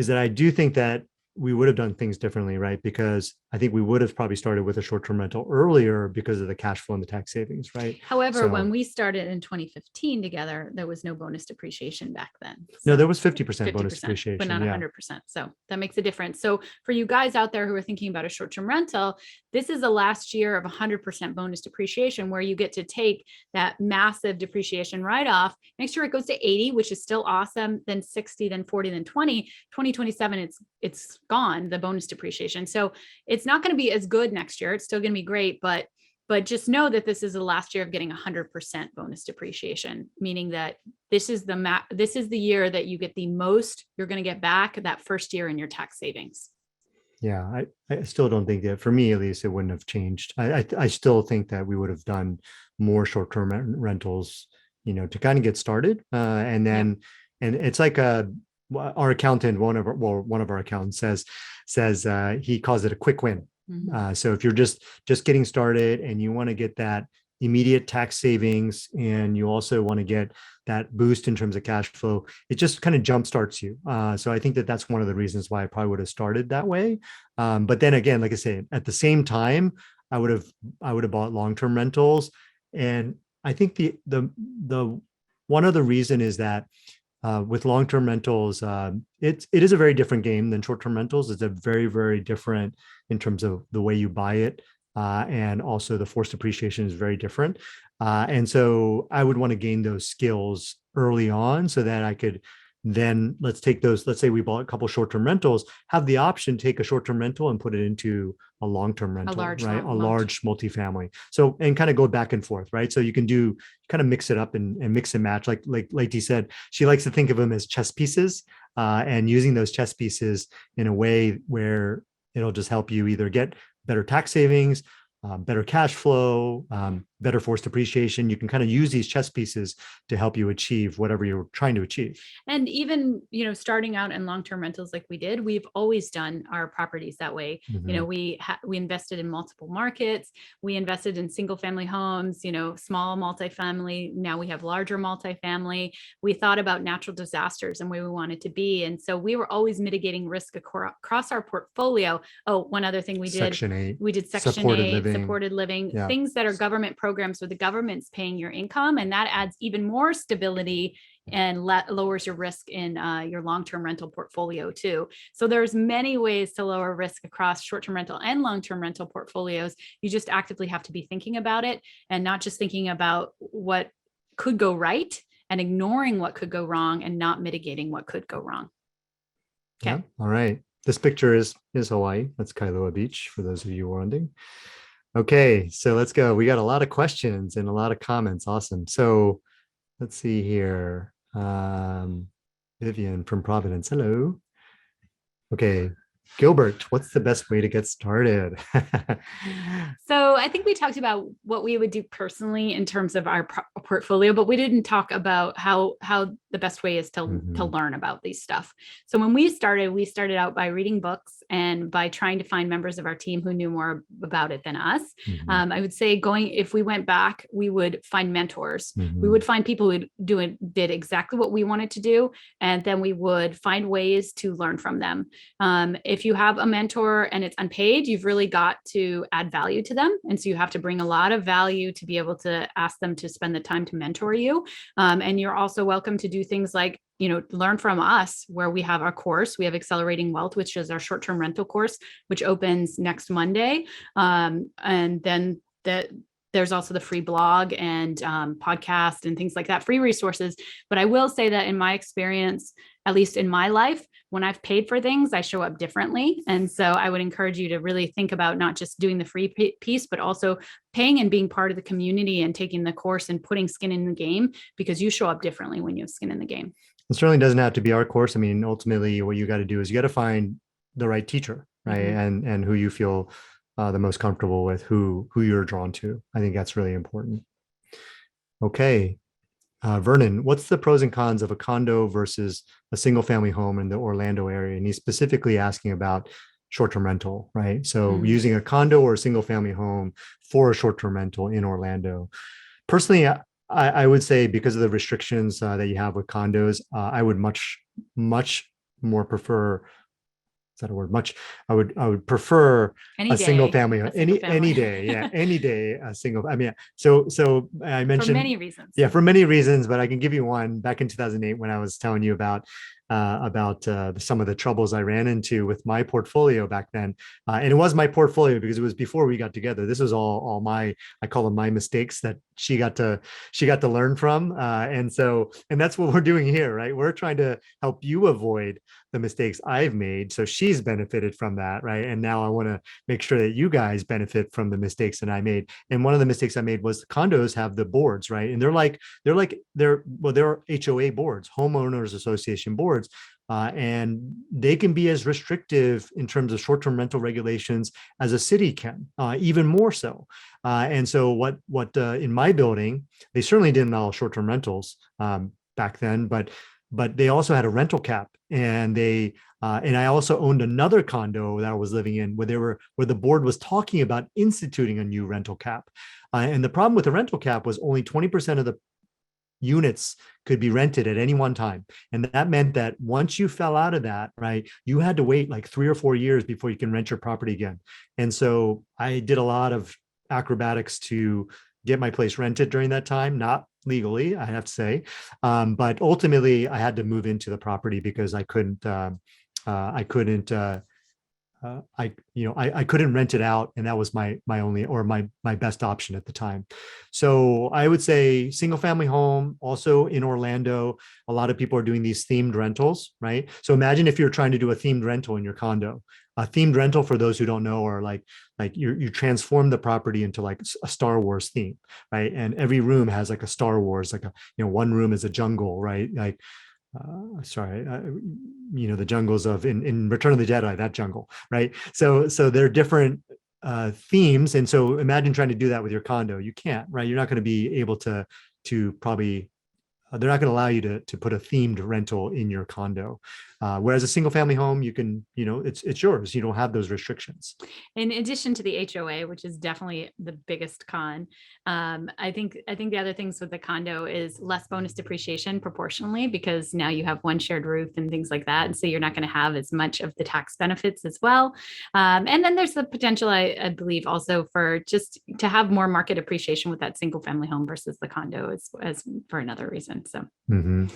that I do think that we would have done things differently, right? Because I think we would have probably started with a short-term rental earlier because of the cash flow and the tax savings, right? However, when we started in 2015 together, there was no bonus depreciation back then. No, there was 50% bonus depreciation, but not 100%. So that makes a difference. So for you guys out there who are thinking about a short-term rental, this is the last year of 100% bonus depreciation where you get to take that massive depreciation write-off. Make sure it goes to 80, which is still awesome, then 60, then 40, then 20. 2027, it's gone, the bonus depreciation. So it's not going to be as good next year. It's still going to be great, but just know that this is the last year of getting 100% bonus depreciation, meaning that this is the year that you get the most you're going to get back that first year in your tax savings. Yeah, I still don't think that, for me at least, it wouldn't have changed. I still think that we would have done more short-term rentals, to kind of get started. And then, and it's like our accountant, one of our accountants says he calls it a quick win. Mm-hmm. So if you're just getting started and you want to get that immediate tax savings and you also want to get that boost in terms of cash flow, it just kind of jumpstarts you. So I think that that's one of the reasons why I probably would have started that way. But then again, like I say, at the same time, I would have bought long-term rentals. And I think the one other reason is that with long-term rentals, it is a very different game than short-term rentals. It's a very, very different in terms of the way you buy it. And also the forced depreciation is very different. And so I would want to gain those skills early on so that I could then, let's say we bought a couple short-term rentals, have the option to take a short-term rental and put it into a long-term rental, right? A large multifamily. So, and kind of go back and forth, right? So you can kind of mix it up and mix and match. Like Letizia said, she likes to think of them as chess pieces, and using those chess pieces in a way where it'll just help you either get better tax savings, better cash flow, better forced appreciation. You can kind of use these chess pieces to help you achieve whatever you're trying to achieve. And even, starting out in long-term rentals like we did, we've always done our properties that way. Mhm. We invested in multiple markets. We invested in single family homes, small multifamily. Now we have larger multifamily. We thought about natural disasters and where we wanted to be. And so we were always mitigating risk across our portfolio. Oh, one other thing Section 8, we did Section supported 8, living. supported living, Yeah. things that are government programs where the government's paying your income, and that adds even more stability and lowers your risk in your long-term rental portfolio too. So there's many ways to lower risk across short-term rental and long-term rental portfolios. You just actively have to be thinking about it and not just thinking about what could go right and ignoring what could go wrong and not mitigating what could go wrong. Okay. Yeah. All right. This picture is Hawaii. That's Kailua Beach for those of you wondering. Okay, so let's go. We got a lot of questions and a lot of comments. Awesome. So let's see here. Vivian from Providence. Hello. Okay. Gilbert, what's the best way to get started? So I think we talked about what we would do personally in terms of our portfolio, but we didn't talk about how the best way is to learn about these stuff. So when we started out by reading books and by trying to find members of our team who knew more about it than us. I would say if we went back, we would find mentors. We would find people who did exactly what we wanted to do, and then we would find ways to learn from them. If you have a mentor and it's unpaid, you've really got to add value to them. And so you have to bring a lot of value to be able to ask them to spend the time to mentor you. And you're also welcome to do things like, learn from us, where we have our course. We have Accelerating Wealth, which is our short-term rental course, which opens next Monday. And then there's also the free blog and podcast and things like that, free resources. But I will say that in my experience, at least in my life, when I've paid for things, I show up differently. And so I would encourage you to really think about not just doing the free piece, but also paying and being part of the community and taking the course and putting skin in the game, because you show up differently when you have skin in the game. It certainly doesn't have to be our course. I mean, ultimately, what you got to do is you got to find the right teacher, right? And who you feel the most comfortable with, who you're drawn to. I think that's really important. Okay. Vernon, what's the pros and cons of a condo versus a single family home in the Orlando area? And he's specifically asking about short-term rental, right? So using a condo or a single family home for a short-term rental in Orlando. Personally, I would say because of the restrictions that you have with condos, I would much more prefer. Is that a word? I would prefer a single family any day. Yeah, any day a single. I mean, so I mentioned for many reasons. Yeah, for many reasons, but I can give you one. Back in 2008, when I was telling you about some of the troubles I ran into with my portfolio back then, and it was my portfolio because it was before we got together. This was all my, I call them my mistakes that she got to learn from, and that's what we're doing here, right? We're trying to help you avoid the mistakes I've made, so she's benefited from that, right? And now I want to make sure that you guys benefit from the mistakes that I made. And one of the mistakes I made was condos have the boards, right? And they're HOA boards, homeowners association boards. And they can be as restrictive in terms of short-term rental regulations as a city can, even more so. And so what in my building, they certainly didn't allow short-term rentals back then, but they also had a rental cap, and I also owned another condo that I was living in where the board was talking about instituting a new rental cap. And the problem with the rental cap was only 20% of the units could be rented at any one time. And that meant that once you fell out of that, right, you had to wait like 3 or 4 years before you can rent your property again. And so I did a lot of acrobatics to get my place rented during that time, not legally, I have to say. But ultimately I had to move into the property because I couldn't rent it out, and that was my only, or my best option at the time. So I would say single family home. Also in Orlando, a lot of people are doing these themed rentals, right? So imagine if you're trying to do a themed rental in your condo. A themed rental, for those who don't know, are like you transform the property into like a Star Wars theme, right? And every room has like a Star Wars, like one room is a jungle, right? Like the jungles of in Return of the Jedi, that jungle, right? So they're different themes. And so imagine trying to do that with your condo. You can't, right? You're not going to be able to probably they're not going to allow you to put a themed rental in your condo. Whereas a single family home, you can, it's yours. You don't have those restrictions. In addition to the HOA, which is definitely the biggest con, I think the other things with the condo is less bonus depreciation proportionally, because now you have one shared roof and things like that. And so you're not going to have as much of the tax benefits as well. And then there's the potential, I believe, also for just to have more market appreciation with that single family home versus the condo as for another reason. So. Mm-hmm.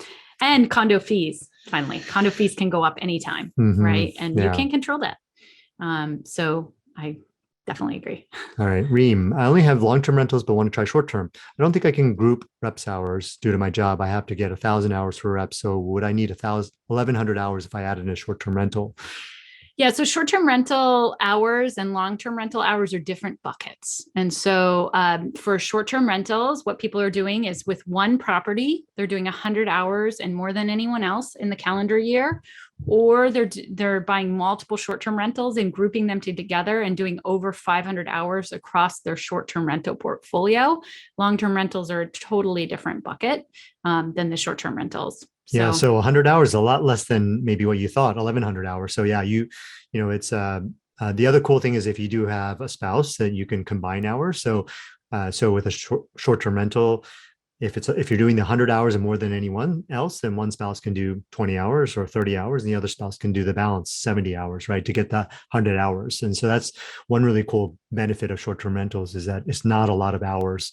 And condo fees, finally, condo fees can go up anytime, right? And you can't control that. So I definitely agree. All right, Reem, I only have long-term rentals, but want to try short-term. I don't think I can group reps hours due to my job. I have to get 1,000 hours for reps. So would I need 1,100 hours if I added a short-term rental? Yeah, so short-term rental hours and long-term rental hours are different buckets. And so for short-term rentals, what people are doing is with one property, they're doing 100 hours and more than anyone else in the calendar year, or they're buying multiple short-term rentals and grouping them together and doing over 500 hours across their short-term rental portfolio. Long-term rentals are a totally different bucket than the short-term rentals. So 100 hours is a lot less than maybe what you thought, 1,100 hours. So yeah, it's the other cool thing is if you do have a spouse that you can combine hours. So with a short-term rental, if you're doing the 100 hours and more than anyone else, then one spouse can do 20 hours or 30 hours, and the other spouse can do the balance 70 hours, right, to get the 100 hours. And so that's one really cool benefit of short-term rentals, is that it's not a lot of hours.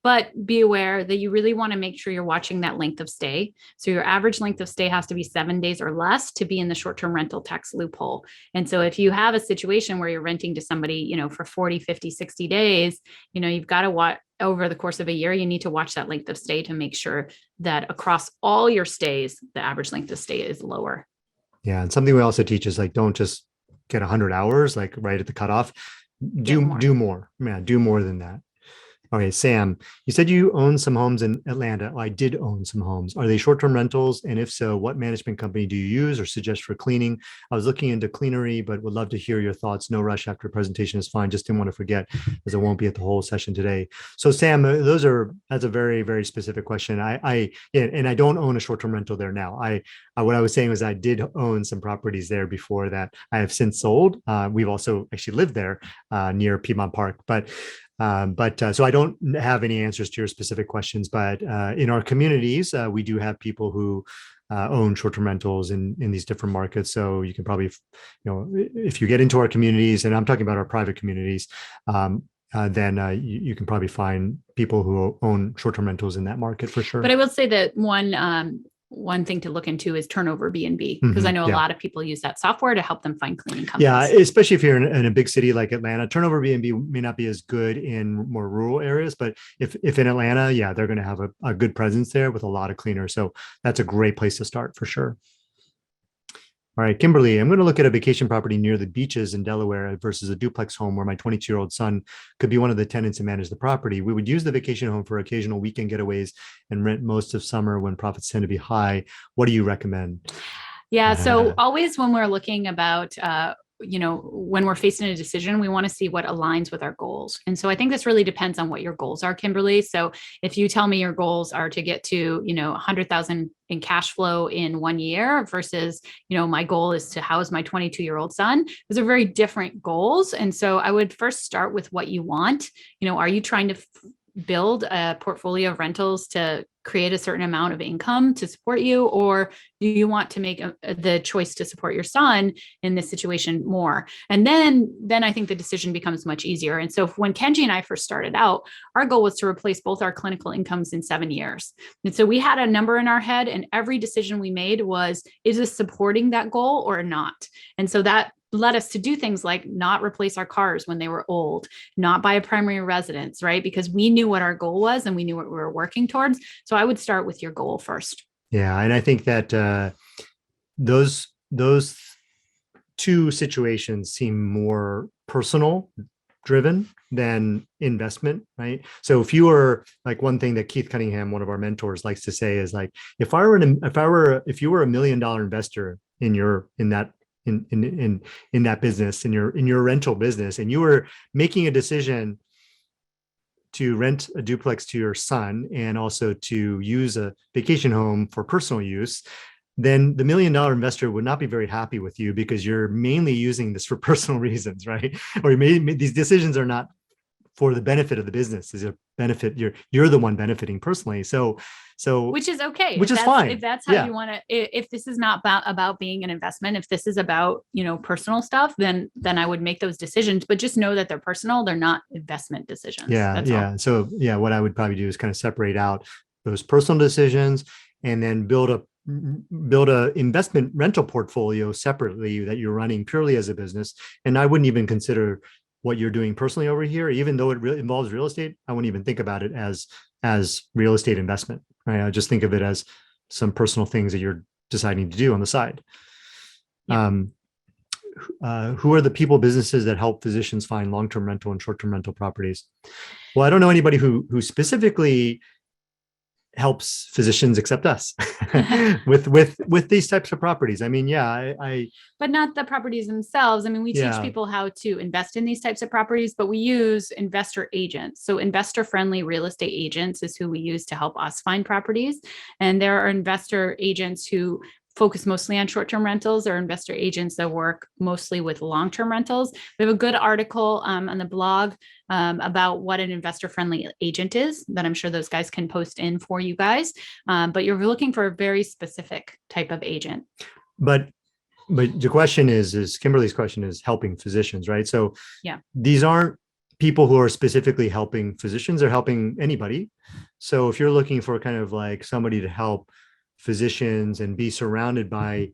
But be aware that you really want to make sure you're watching that length of stay. So your average length of stay has to be 7 days or less to be in the short-term rental tax loophole. And so if you have a situation where you're renting to somebody, for 40, 50, 60 days, you've got to watch over the course of a year, you need to watch that length of stay to make sure that across all your stays, the average length of stay is lower. Yeah. And something we also teach is like, don't just get 100 hours, like right at the cutoff. Do more. Man, do more than that. Okay, Sam, you said you own some homes in Atlanta. Well, I did own some homes. Are they short-term rentals? And if so, what management company do you use or suggest for cleaning? I was looking into cleanery, but would love to hear your thoughts. No rush after presentation is fine. Just didn't want to forget, as it won't be at the whole session today. So Sam, that's a very, very specific question. And I don't own a short-term rental there now. What I was saying was I did own some properties there before that I have since sold. We've also actually lived there near Piedmont Park, so I don't have any answers to your specific questions, but in our communities, we do have people who own short-term rentals in these different markets. So you can probably, if you get into our communities, and I'm talking about our private communities, then you can probably find people who own short-term rentals in that market for sure. But I will say that one thing to look into is Turnover B&B, because I know a lot of people use that software to help them find cleaning companies. Yeah, especially if you're in a big city like Atlanta. Turnover B&B may not be as good in more rural areas, but if in Atlanta, yeah, they're going to have a good presence there with a lot of cleaners. So that's a great place to start for sure. All right, Kimberly, I'm going to look at a vacation property near the beaches in Delaware versus a duplex home where my 22-year-old son could be one of the tenants and manage the property. We would use the vacation home for occasional weekend getaways and rent most of summer when profits tend to be high. What do you recommend? Yeah, so always when we're looking about when we're facing a decision, we want to see what aligns with our goals. And so I think this really depends on what your goals are, Kimberly. So if you tell me your goals are to get to, 100,000 in cash flow in 1 year versus, my goal is to house my 22-year-old son, those are very different goals. And so I would first start with what you want. Are you trying to build a portfolio of rentals to create a certain amount of income to support you, or do you want to make the choice to support your son in this situation more? And then I think the decision becomes much easier. And so when Kenji and I first started out, our goal was to replace both our clinical incomes in 7 years. And so we had a number in our head, and every decision we made was, is this supporting that goal or not? And so that led us to do things like not replace our cars when they were old, not buy a primary residence, right? Because we knew what our goal was and we knew what we were working towards. So I would start with your goal first. Yeah. And I think that those two situations seem more personal driven than investment, right? So if you were like, one thing that Keith Cunningham, one of our mentors, likes to say is like, if you were $1 million investor in in that business, in your rental business, and you were making a decision to rent a duplex to your son and also to use a vacation home for personal use, then the $1 million investor would not be very happy with you because you're mainly using this for personal reasons, right? Or these decisions are not for the benefit of the business. Is a benefit, you're the one benefiting personally. So which is okay. Which is fine. If that's how you want to, if this is not about being an investment, if this is about, personal stuff, then I would make those decisions, but just know that they're personal. They're not investment decisions. Yeah. So what I would probably do is kind of separate out those personal decisions and then build a investment rental portfolio separately that you're running purely as a business. And I wouldn't even consider what you're doing personally over here, even though it really involves real estate. I wouldn't even think about it as real estate investment, right? I just think of it as some personal things that you're deciding to do on the side. Yeah. Who are the people, businesses that help physicians find long-term rental and short-term rental properties? Well, I don't know anybody who specifically helps physicians except us with these types of properties. I mean, but not the properties themselves. I mean, we teach people how to invest in these types of properties, but we use investor agents. So investor-friendly real estate agents is who we use to help us find properties. And there are investor agents who focus mostly on short-term rentals, or investor agents that work mostly with long-term rentals. We have a good article on the blog about what an investor-friendly agent is that I'm sure those guys can post in for you guys. But you're looking for a very specific type of agent. But the question is Kimberly's question is helping physicians, right? So these aren't people who are specifically helping physicians, they're helping anybody. So if you're looking for kind of like somebody to help physicians and be surrounded by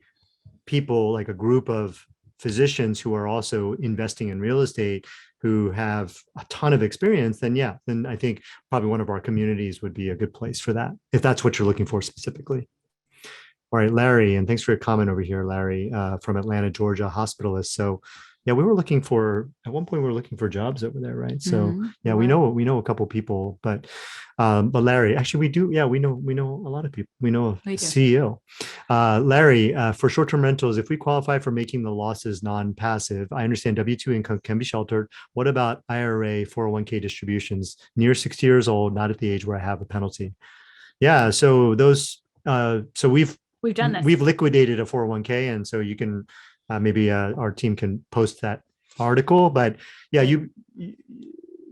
people, like a group of physicians who are also investing in real estate, who have a ton of experience, then I think probably one of our communities would be a good place for that, if that's what you're looking for specifically. All right, Larry, and thanks for your comment over here, Larry, from Atlanta, Georgia, hospitalist. So at one point we were looking for jobs over there, right? So we know a couple people, but Larry, actually we know a lot of people. We know a CEO. Larry, for short-term rentals, if we qualify for making the losses non-passive, I understand W-2 income can be sheltered. What about IRA 401k distributions near 60 years old, not at the age where I have a penalty? Yeah, so those, so we've done this. We've liquidated a 401k, and so you can maybe our team can post that article. But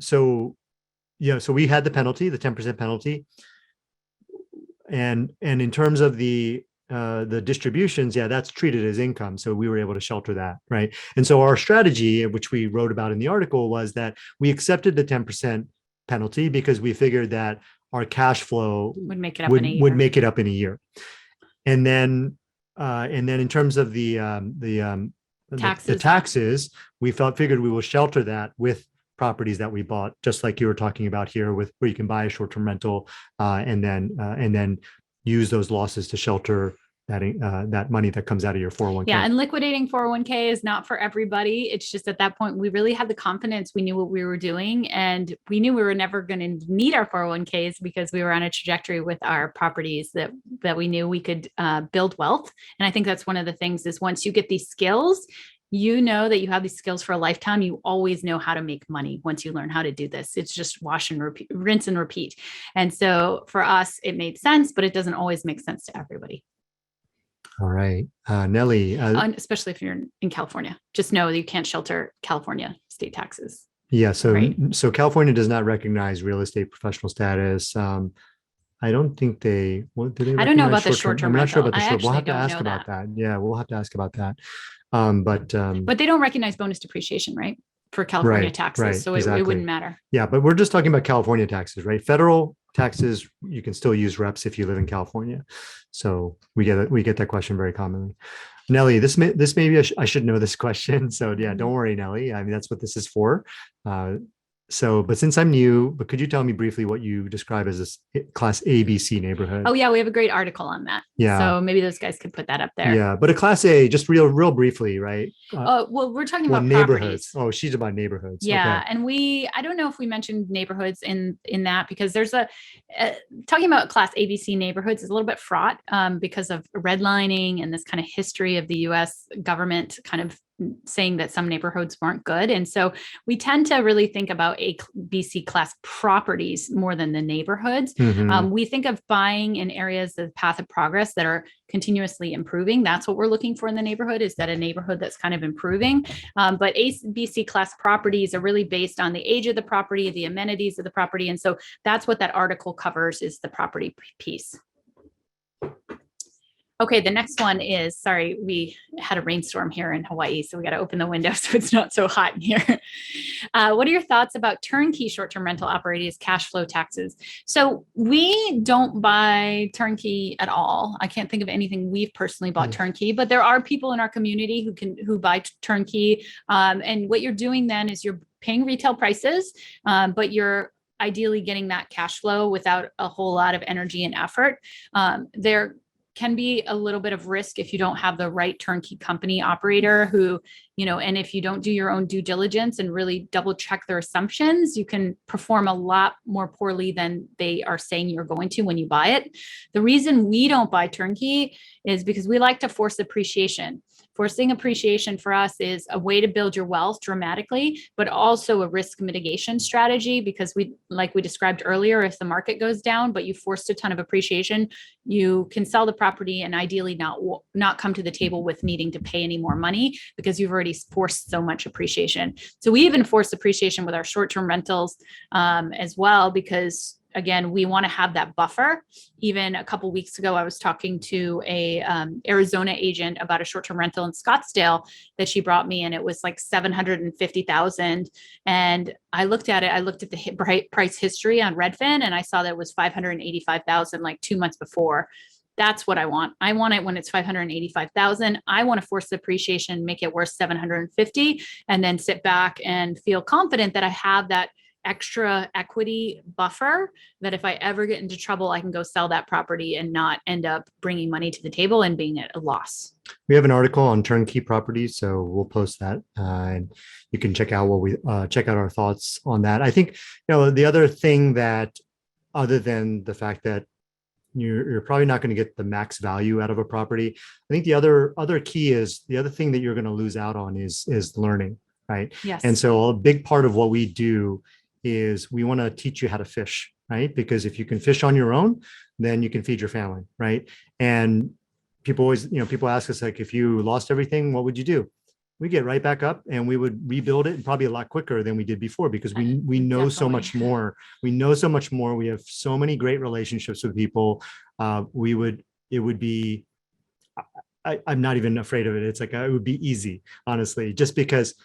so we had the penalty, the 10% penalty, and in terms of the distributions, that's treated as income. So we were able to shelter that, right? And so our strategy, which we wrote about in the article, was that we accepted the 10% penalty because we figured that our cash flow would make it up in a year. And then in terms of the taxes, we figured we will shelter that with properties that we bought, just like you were talking about here, where you can buy a short-term rental and then use those losses to shelter that money that comes out of your 401k. Yeah, and liquidating 401k is not for everybody. It's just at that point we really had the confidence, we knew what we were doing, and we knew we were never going to need our 401ks because we were on a trajectory with our properties that we knew we could build wealth. And I think that's one of the things is once you get these skills, you know that you have these skills for a lifetime. You always know how to make money once you learn how to do this. It's just wash and repeat, rinse and repeat. And so for us, it made sense, but it doesn't always make sense to everybody. All right. Nelly. Especially if you're in California, just know that you can't shelter California state taxes. Yeah. So California does not recognize real estate professional status. I don't think do they? I don't know about the short-term. I'm not sure about the short. We'll have to ask about that. Yeah, we'll have to ask about that. But they don't recognize bonus depreciation, right? For California taxes. Right, so exactly. It wouldn't matter. Yeah, but we're just talking about California taxes, right? Federal taxes, you can still use reps if you live in California. So we get that question very commonly. Nelly, this maybe I should know this question. So don't worry, Nelly. I mean, that's what this is for. but since I'm new, but could you tell me briefly what you describe as this class ABC neighborhood? Oh yeah, we have a great article on that. Yeah. So maybe those guys could put that up there. Yeah, but a class A, just real briefly, right? Well, we're talking Well, about neighborhoods. properties. Oh, she's about neighborhoods. Yeah, Okay. and I don't know if we mentioned neighborhoods in that, because there's talking about class ABC neighborhoods is a little bit fraught because of redlining and this kind of history of the U.S. government kind of saying that some neighborhoods weren't good. And so we tend to really think about ABC class properties more than the neighborhoods. Mhm. We think of buying in areas of path of progress that are continuously improving. That's what we're looking for in the neighborhood, is that a neighborhood that's kind of improving. But ABC class properties are really based on the age of the property, the amenities of the property. And so that's what that article covers, is the property piece. Okay, the next one is, sorry, we had a rainstorm here in Hawaii, so we got to open the window so it's not so hot in here. What are your thoughts about turnkey short-term rental operators cash flow taxes? So we don't buy turnkey at all. I can't think of anything we've personally bought turnkey, but there are people in our community who buy turnkey. And what you're doing then is you're paying retail prices, but you're ideally getting that cash flow without a whole lot of energy and effort. There can be a little bit of risk if you don't have the right turnkey company operator who, and if you don't do your own due diligence and really double check their assumptions, you can perform a lot more poorly than they are saying you're going to when you buy it. The reason we don't buy turnkey is because we like to force appreciation. Forcing appreciation for us is a way to build your wealth dramatically, but also a risk mitigation strategy, because like we described earlier, if the market goes down, but you forced a ton of appreciation, you can sell the property and ideally not come to the table with needing to pay any more money because you've already forced so much appreciation. So we even force appreciation with our short-term rentals as well, because again, we want to have that buffer. Even a couple of weeks ago, I was talking to a Arizona agent about a short-term rental in Scottsdale that she brought me, and it was like $750,000. And I looked at it. I looked at the price history on Redfin, and I saw that it was $585,000 like 2 months before. That's what I want. I want it when it's $585,000. I want to force the appreciation, make it worth $750,000, and then sit back and feel confident that I have that extra equity buffer, that if I ever get into trouble, I can go sell that property and not end up bringing money to the table and being at a loss. We have an article on turnkey properties, so we'll post that, and you can check out check out our thoughts on that. I think the other thing that, other than the fact that you're probably not going to get the max value out of a property, I think the other key is, the other thing that you're going to lose out on is learning, right? Yes. And so a big part of what we do is we want to teach you how to fish, right? Because if you can fish on your own, then you can feed your family, right? And people always, people ask us, like, if you lost everything, what would you do? We get right back up and we would rebuild it, and probably a lot quicker than we did before, because we know so much more. We know so much more. We have so many great relationships with people. It would be, I'm not even afraid of it. It's like, it would be easy, honestly, just because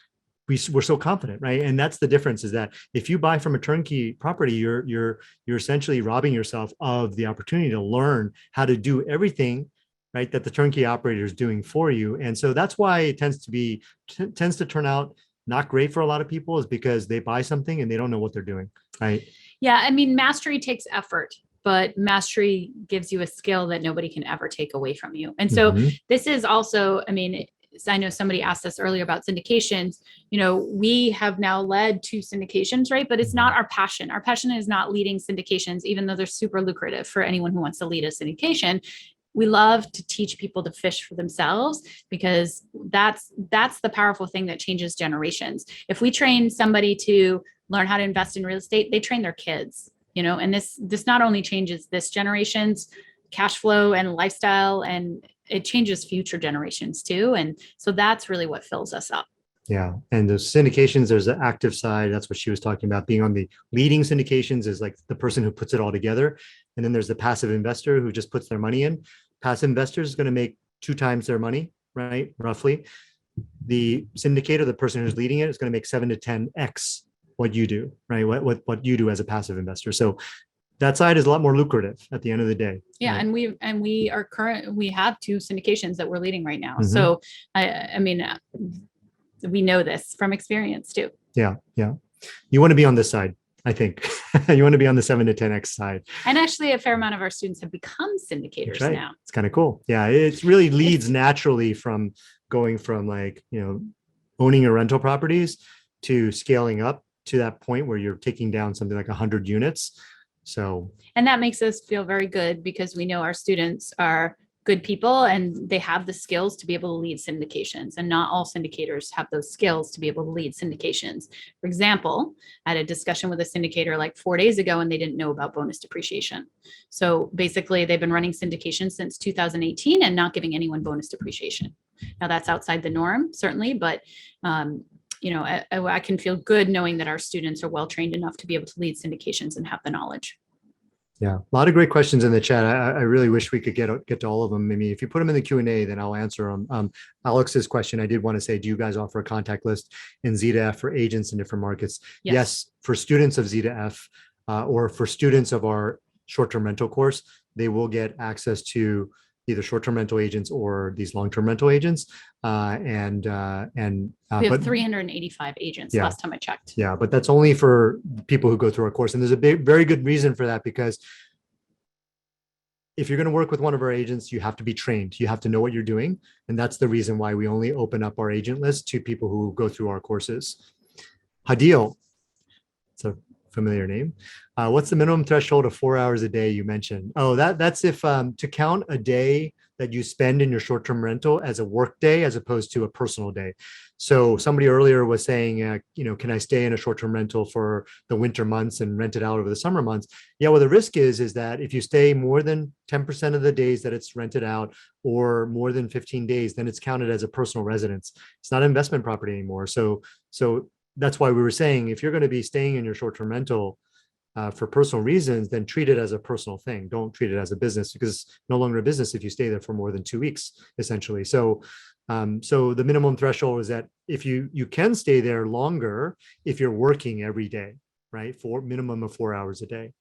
we're so confident, right? And that's the difference, is that if you buy from a turnkey property, you're essentially robbing yourself of the opportunity to learn how to do everything, right, that the turnkey operator is doing for you. And so that's why it tends to turn out not great for a lot of people, is because they buy something and they don't know what they're doing, right? Yeah, I mean, mastery takes effort, but mastery gives you a skill that nobody can ever take away from you. And so this is also, I mean, I know somebody asked us earlier about syndications. We have now led 2 syndications, right? But it's not our passion. Our passion is not leading syndications, even though they're super lucrative for anyone who wants to lead a syndication. We love to teach people to fish for themselves, because that's the powerful thing that changes generations. If we train somebody to learn how to invest in real estate, they train their kids, and this not only changes this generation's cash flow and lifestyle, and it changes future generations too. And so that's really what fills us up. Yeah. And the syndications, there's the active side. That's what she was talking about. Being on the leading syndications is like the person who puts it all together. And then there's the passive investor who just puts their money in. Passive investor is going to make 2 times their money, right? Roughly. The syndicator, the person who's leading it, is going to make 7 to 10x what you do, right? What you do as a passive investor. So that side is a lot more lucrative at the end of the day. Yeah. Right? And we have 2 syndications that we're leading right now. So I mean, we know this from experience too. Yeah. Yeah. You want to be on this side, I think. You want to be on the 7 to 10x side. And actually, a fair amount of our students have become syndicators That's right. now. It's kind of cool. Yeah, it really leads naturally from going from like, owning your rental properties to scaling up to that point where you're taking down something like 100 units. So, and that makes us feel very good because we know our students are good people and they have the skills to be able to lead syndications, and not all syndicators have those skills to be able to lead syndications. For example, I had a discussion with a syndicator like 4 days ago and they didn't know about bonus depreciation. So basically they've been running syndication since 2018 and not giving anyone bonus depreciation. Now that's outside the norm, certainly, but I can feel good knowing that our students are well trained enough to be able to lead syndications and have the knowledge. yeah, a lot of great questions in the chat. I really wish we could get to all of them. I mean, if you put them in the Q&A, then I'll answer them. Alex's question, I did want to say, do you guys offer a contact list in Z2F for agents in different markets? Yes, for students of Z2F or for students of our short-term rental course, they will get access to either short-term rental agents or these long-term rental agents. We have 385 agents last time I checked. Yeah, but that's only for people who go through our course. And there's a very good reason for that, because if you're going to work with one of our agents, you have to be trained. You have to know what you're doing. And that's the reason why we only open up our agent list to people who go through our courses. Hadil, it's a familiar name. What's the minimum threshold of 4 hours a day you mentioned? Oh, that's if to count a day that you spend in your short-term rental as a work day as opposed to a personal day. So somebody earlier was saying, can I stay in a short-term rental for the winter months and rent it out over the summer months? Yeah, well, the risk is that if you stay more than 10% of the days that it's rented out or more than 15 days, then it's counted as a personal residence. It's not an investment property anymore. So that's why we were saying, if you're going to be staying in your short-term rental for personal reasons, then treat it as a personal thing. Don't treat it as a business, because it's no longer a business if you stay there for more than 2 weeks, essentially. So the minimum threshold is that if you can stay there longer if you're working every day, right? For minimum of 4 hours a day.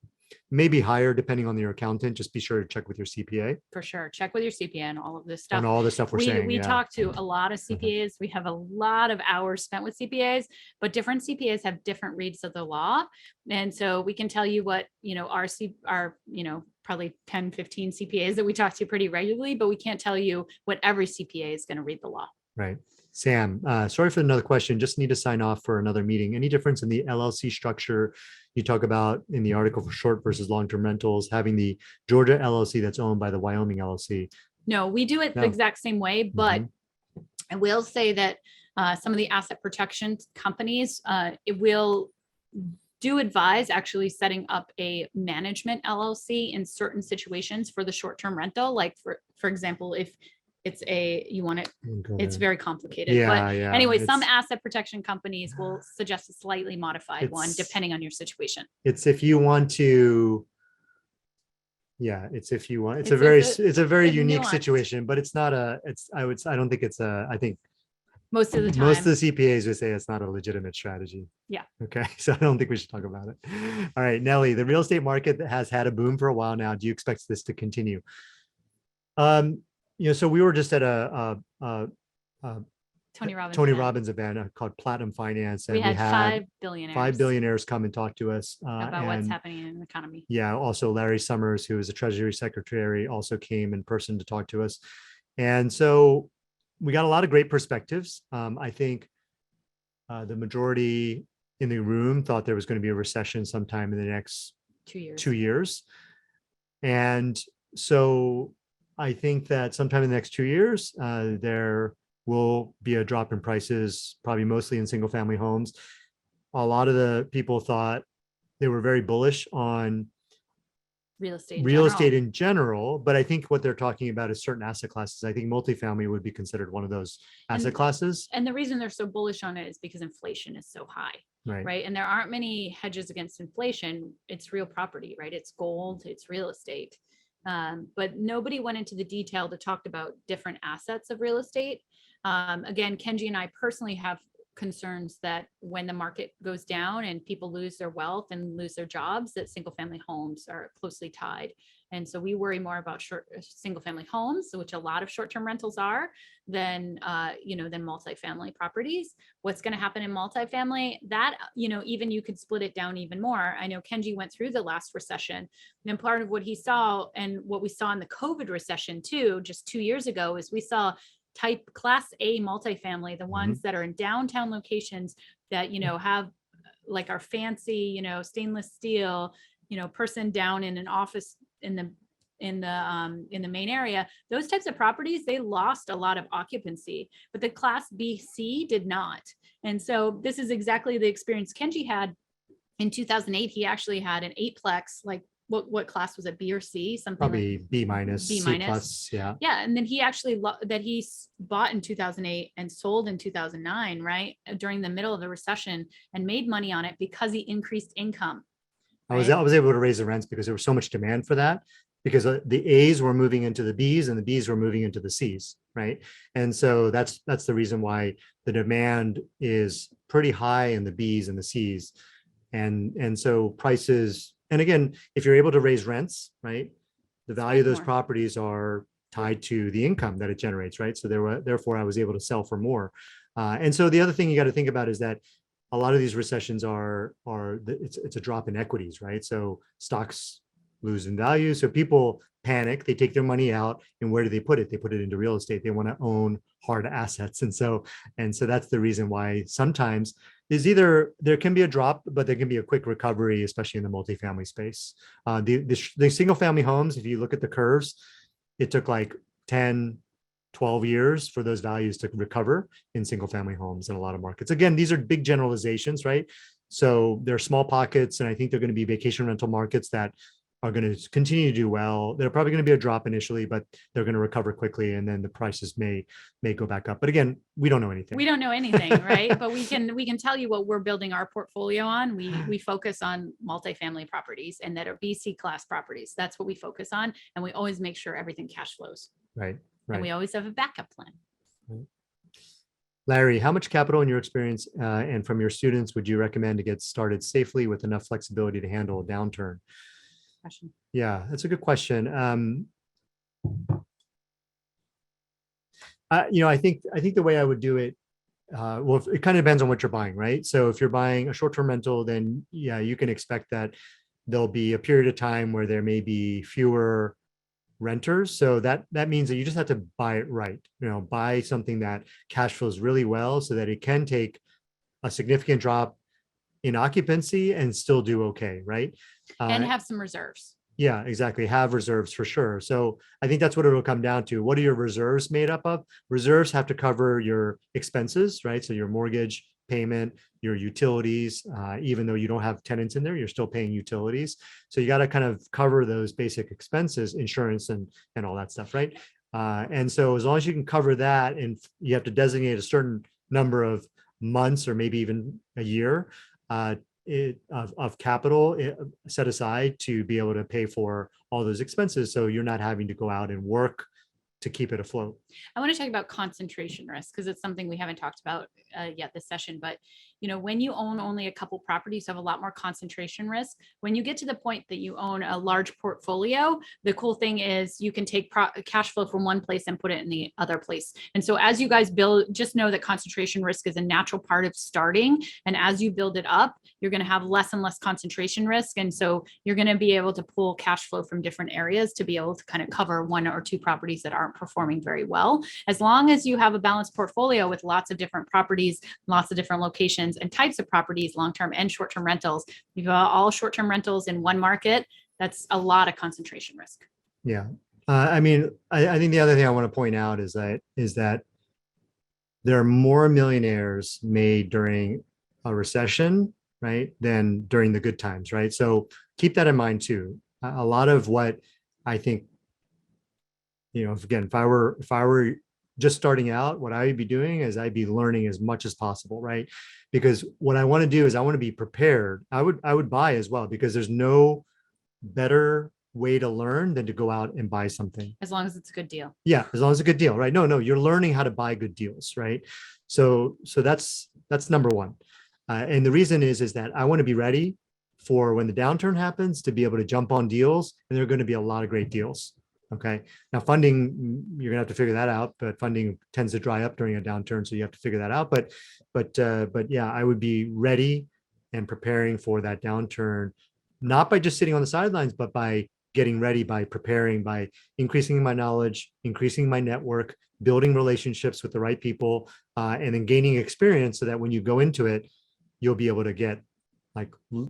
Maybe higher depending on your accountant. Just be sure to check with your CPA. For sure. Check with your CPA and all of this stuff. On all the stuff we're saying. We talk to a lot of CPAs. We have a lot of hours spent with CPAs, but different CPAs have different reads of the law. And so we can tell you what, our probably 10, 15 CPAs that we talk to pretty regularly, but we can't tell you what every CPA is going to read the law. Right. Sam, sorry for another question. Just need to sign off for another meeting. Any difference in the LLC structure you talk about in the article for short versus long-term rentals, having the Georgia LLC that's owned by the Wyoming LLC? No, we do it the exact same way, but I will say that some of the asset protection companies, it will do advise actually setting up a management LLC in certain situations for the short-term rental. Like for example, if it's it's very complicated. Yeah, but anyway, some asset protection companies will suggest a slightly modified one depending on your situation. It's if you want to, it's a very unique situation, but it's not I don't think it's I think most of the time, most of the CPAs would say it's not a legitimate strategy. Yeah. Okay. So I don't think we should talk about it. All right, Nelly, the real estate market has had a boom for a while now. Do you expect this to continue? So we were just at a Tony Robbins event called Platinum Finance, and we had 5 billionaires come and talk to us about what's happening in the economy. Yeah. Also, Larry Summers, who is a Treasury Secretary, also came in person to talk to us, and so we got a lot of great perspectives. I think the majority in the room thought there was going to be a recession sometime in the next 2 years, and so I think that sometime in the next 2 years, there will be a drop in prices, probably mostly in single family homes. A lot of the people thought they were very bullish on real estate in general, but I think what they're talking about is certain asset classes. I think multifamily would be considered one of those asset classes. And the reason they're so bullish on it is because inflation is so high. Right. And there aren't many hedges against inflation. It's real property, right? It's gold, it's real estate. But nobody went into the detail to talk about different assets of real estate. Again, Kenji and I personally have concerns that when the market goes down and people lose their wealth and lose their jobs, that single family homes are closely tied. And so we worry more about single family homes, which a lot of short-term rentals are, than than multifamily properties. What's going to happen in multifamily, that, even you could split it down even more. I know Kenji went through the last recession, and part of what he saw and what we saw in the COVID recession too, just 2 years ago, is we saw type class A multifamily, the ones that are in downtown locations that, have like our fancy, stainless steel, person down in an office in the main area. Those types of properties, they lost a lot of occupancy, but the class B, C did not. And so this is exactly the experience Kenji had in 2008. He actually had an 8-plex, like what class was it, B or C? Something probably like B minus, B C minus. plus. Yeah. Yeah. And then he actually bought in 2008 and sold in 2009, right? During the middle of the recession, and made money on it because he increased income. Right? I was able to raise the rents because there was so much demand for that, because the A's were moving into the B's and the B's were moving into the C's, right? And so that's the reason why the demand is pretty high in the B's and the C's. And so prices, and again, if you're able to raise rents, right, the value of those properties are tied to the income that it generates, right? So therefore I was able to sell for more. And so the other thing you got to think about is that a lot of these recessions it's a drop in equities, right? So stocks lose in value. So people panic, they take their money out, and where do they put it? They put it into real estate. They want to own hard assets. And so that's the reason why sometimes is either there can be a drop, but there can be a quick recovery, especially in the multifamily space. The single family homes, if you look at the curves, it took like 10, 12 years for those values to recover in single family homes in a lot of markets. Again, these are big generalizations, right? So there are small pockets, and I think they're going to be vacation rental markets that are going to continue to do well. They're probably going to be a drop initially, but they're going to recover quickly, and then the prices may go back up. But again, we don't know anything. We don't know anything, right? But we can tell you what we're building our portfolio on. We focus on multifamily properties and that are BC class properties. That's what we focus on, and we always make sure everything cash flows. Right. And we always have a backup plan. Right. Larry, how much capital in your experience and from your students would you recommend to get started safely with enough flexibility to handle a downturn? Question. Yeah, that's a good question. I think the way I would do it, well, it kind of depends on what you're buying, right? So if you're buying a short-term rental, then yeah, you can expect that there'll be a period of time where there may be fewer renters. So that means that you just have to buy it right. Buy something that cash flows really well so that it can take a significant drop in occupancy and still do okay, right? And have some reserves. Yeah, exactly. Have reserves for sure. So I think that's what it'll come down to. What are your reserves made up of? Reserves have to cover your expenses, right? So your mortgage payment, your utilities, even though you don't have tenants in there, you're still paying utilities. So you got to kind of cover those basic expenses, insurance and all that stuff, right? And so as long as you can cover that, and you have to designate a certain number of months or maybe even a year of capital set aside to be able to pay for all those expenses, so you're not having to go out and work to keep it afloat. I want to talk about concentration risk because it's something we haven't talked about yet this session. But when you own only a couple properties, you have a lot more concentration risk. When you get to the point that you own a large portfolio, the cool thing is you can take cash flow from one place and put it in the other place. And so as you guys build, just know that concentration risk is a natural part of starting. And as you build it up, you're going to have less and less concentration risk. And so you're going to be able to pull cash flow from different areas to be able to kind of cover one or two properties that aren't performing very well. As long as you have a balanced portfolio with lots of different properties, lots of different locations and types of properties, long-term and short-term rentals, you've got all short-term rentals in one market, that's a lot of concentration risk. Yeah. I think the other thing I want to point out is that there are more millionaires made during a recession, right, than during the good times, right? So keep that in mind too. A lot of what I think, if I were just starting out, what I would be doing is I'd be learning as much as possible, right? Because what I want to do is I want to be prepared. I would buy as well, because there's no better way to learn than to go out and buy something. As long as it's a good deal. Yeah, as long as it's a good deal, right? No, you're learning how to buy good deals, right? So that's That's number one. And the reason is that I want to be ready for when the downturn happens to be able to jump on deals, and there are going to be a lot of great deals. Okay. Now funding, you're gonna have to figure that out, but funding tends to dry up during a downturn. So you have to figure that out. But yeah, I would be ready and preparing for that downturn, not by just sitting on the sidelines, but by getting ready, by preparing, by increasing my knowledge, increasing my network, building relationships with the right people, and then gaining experience so that when you go into it, you'll be able to get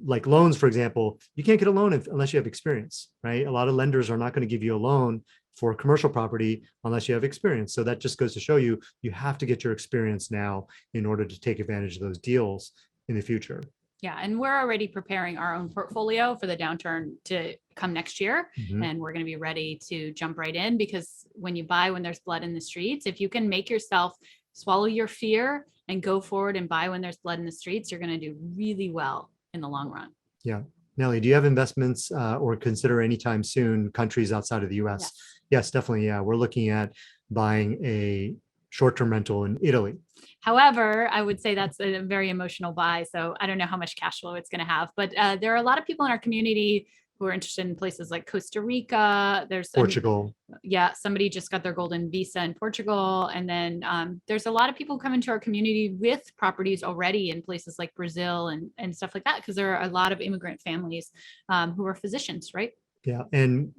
like loans, for example. You can't get a loan unless you have experience, right? A lot of lenders are not going to give you a loan for commercial property unless you have experience. So that just goes to show you, you have to get your experience now in order to take advantage of those deals in the future. Yeah, and we're already preparing our own portfolio for the downturn to come next year. Mhm. And we're going to be ready to jump right in, because when you buy when there's blood in the streets, if you can make yourself swallow your fear and go forward and buy when there's blood in the streets, you're going to do really well in the long run. Yeah. Nellie, do you have investments or consider anytime soon countries outside of the US? Yes. Yes, definitely. Yeah. We're looking at buying a short-term rental in Italy. However, I would say that's a very emotional buy. So I don't know how much cash flow it's going to have, but there are a lot of people in our community who are interested in places like Costa Rica. There's Portugal. Yeah, somebody just got their golden visa in Portugal. And then there's a lot of people come into our community with properties already in places like Brazil and stuff like that, because there are a lot of immigrant families who are physicians, right? Yeah. And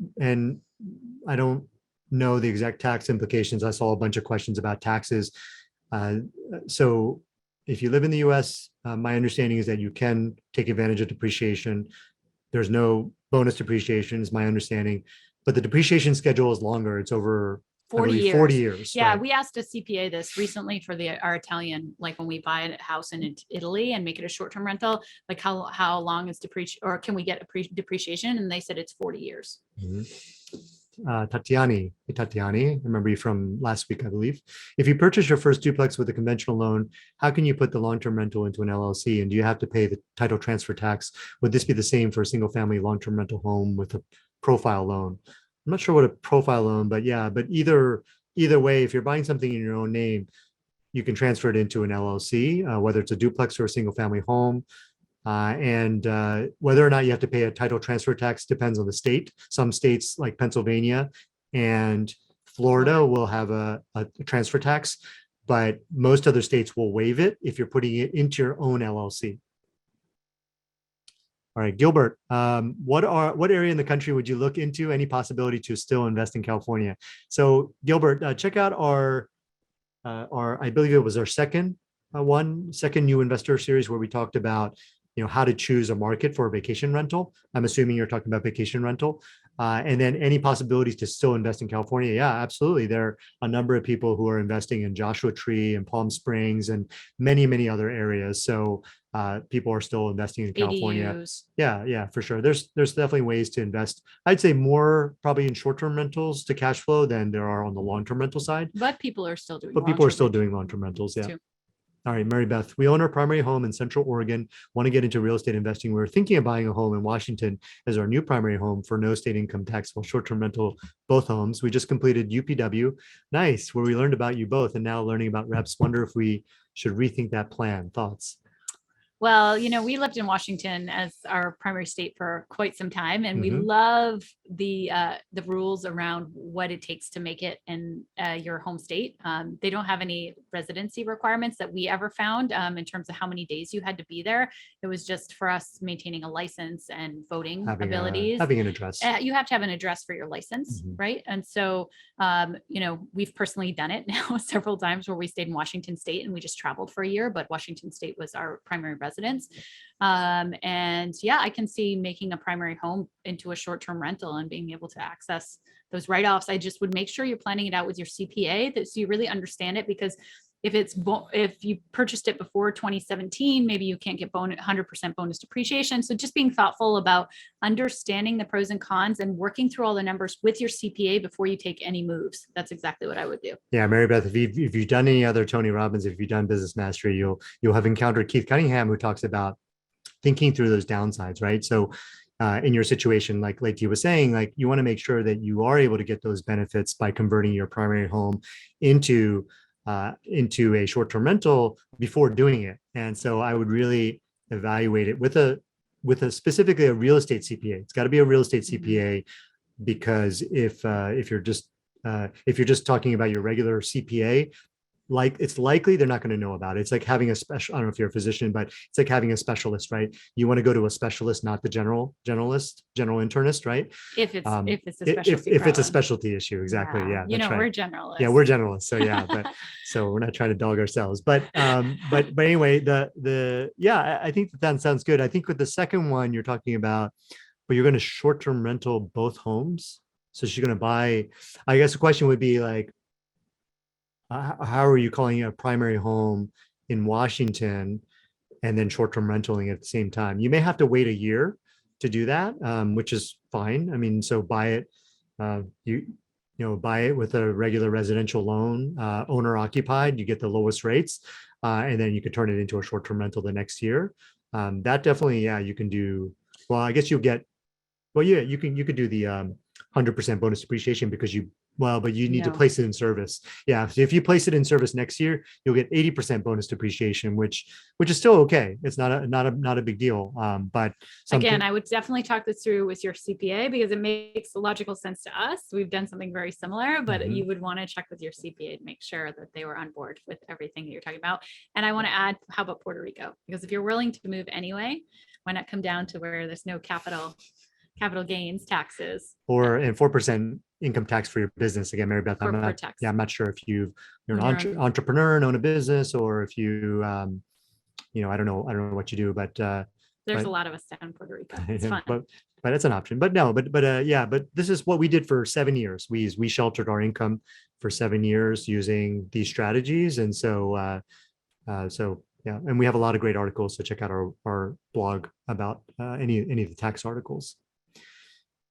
I don't know the exact tax implications. I saw a bunch of questions about taxes. So if you live in the US, my understanding is that you can take advantage of depreciation. There's no bonus depreciation, is my understanding, but the depreciation schedule is longer. It's over 40 years. 40 years. Yeah, right? we asked a CPA this recently for our Italian, like when we buy a house in Italy and make it a short-term rental, like how long is depreciation, or can we get depreciation? And they said it's 40 years. Mhm. Tatiani, I remember you from last week, I believe. If you purchase your first duplex with a conventional loan, how can you put the long-term rental into an LLC? And do you have to pay the title transfer tax? Would this be the same for a single family long-term rental home with a profile loan? I'm not sure what a profile loan, but yeah, but either way, if you're buying something in your own name, you can transfer it into an LLC, whether it's a duplex or a single family home. And whether or not you have to pay a title transfer tax depends on the state. Some states like Pennsylvania and Florida will have a transfer tax, but most other states will waive it if you're putting it into your own LLC. All right, Gilbert, what area in the country would you look into? Any possibility to still invest in California? So Gilbert, check out our, I believe it was our second new investor series where we talked about how to choose a market for a vacation rental. I'm assuming you're talking about vacation rental. And then any possibilities to still invest in California? Yeah, absolutely. There are a number of people who are investing in Joshua Tree and Palm Springs and many, many other areas. So people are still investing in California. ADUs. Yeah, for sure. There's definitely ways to invest. I'd say more probably in short-term rentals to cash flow than there are on the long-term rental side. But people are still doing. But people are still doing long-term rentals. Yeah. Too. All right, Mary Beth, we own our primary home in Central Oregon, want to get into real estate investing. We're thinking of buying a home in Washington as our new primary home for no state income taxable short-term rental, both homes. We just completed UPW. Nice, where we learned about you both and now learning about reps. Wonder if we should rethink that plan. Thoughts? Well, we lived in Washington as our primary state for quite some time, and we Mhm. love the rules around what it takes to make it in your home state. They don't have any residency requirements that we ever found in terms of how many days you had to be there. It was just for us maintaining a license and voting abilities. Having an address. You have to have an address for your license, Mhm. right? And so, we've personally done it now several times where we stayed in Washington State and we just traveled for a year, but Washington State was our primary residence. And yeah, I can see making a primary home into a short-term rental and being able to access those write-offs. I just would make sure you're planning it out with your CPA so you really understand it, because if you purchased it before 2017, maybe you can't get 100% bonus depreciation. So just being thoughtful about understanding the pros and cons and working through all the numbers with your CPA before you take any moves. That's exactly what I would do. Yeah, Mary Beth, if you've done any other Tony Robbins, if you've done Business Mastery, you'll have encountered Keith Cunningham, who talks about thinking through those downsides, right? So in your situation, like you was saying, like you want to make sure that you are able to get those benefits by converting your primary home into into a short-term rental before doing it. And so I would really evaluate it with a specifically a real estate CPA. It's got to be a real estate CPA, because if you're just talking about your regular CPA, like it's likely they're not going to know about it. It's like having a special, I don't know if you're a physician, but it's like having a specialist, right? You want to go to a specialist, not the general internist, right? If it's a If specialty it's a problem. specialty issue, exactly. Yeah, You that's know, right. we're generalists. Yeah, we're generalists. So yeah, but so we're not trying to dog ourselves. But anyway, I think that sounds good. I think with the second one you're talking about, but you're going to short-term rental both homes. So she's going to buy, I guess the question would be like, how are you calling it a primary home in Washington and then short-term rentaling at the same time? You may have to wait a year to do that, which is fine. I mean, so buy it, buy it with a regular residential loan, owner occupied, you get the lowest rates, and then you could turn it into a short-term rental the next year. That definitely, yeah, you can do. Well, I guess you'll get, well, yeah, you could do the 100% bonus depreciation because but you need to place it in service. Yeah. So if you place it in service next year, you'll get 80% bonus depreciation, which is still okay. It's not a big deal. But again, I would definitely talk this through with your CPA because it makes logical sense to us. We've done something very similar, but you would want to check with your CPA to make sure that they were on board with everything that you're talking about. And I want to add, how about Puerto Rico? Because if you're willing to move anyway, why not come down to where there's no capital gains taxes, and 4% income tax for your business. Again, Mary Beth, I'm not sure if you're an entrepreneur and own a business, or if you, I don't know what you do, but there's a lot of us down in Puerto Rico. It's fun. But it's an option. But this is what we did for 7 years. We sheltered our income for 7 years using these strategies, and so yeah, and we have a lot of great articles. So check out our blog about any of the tax articles.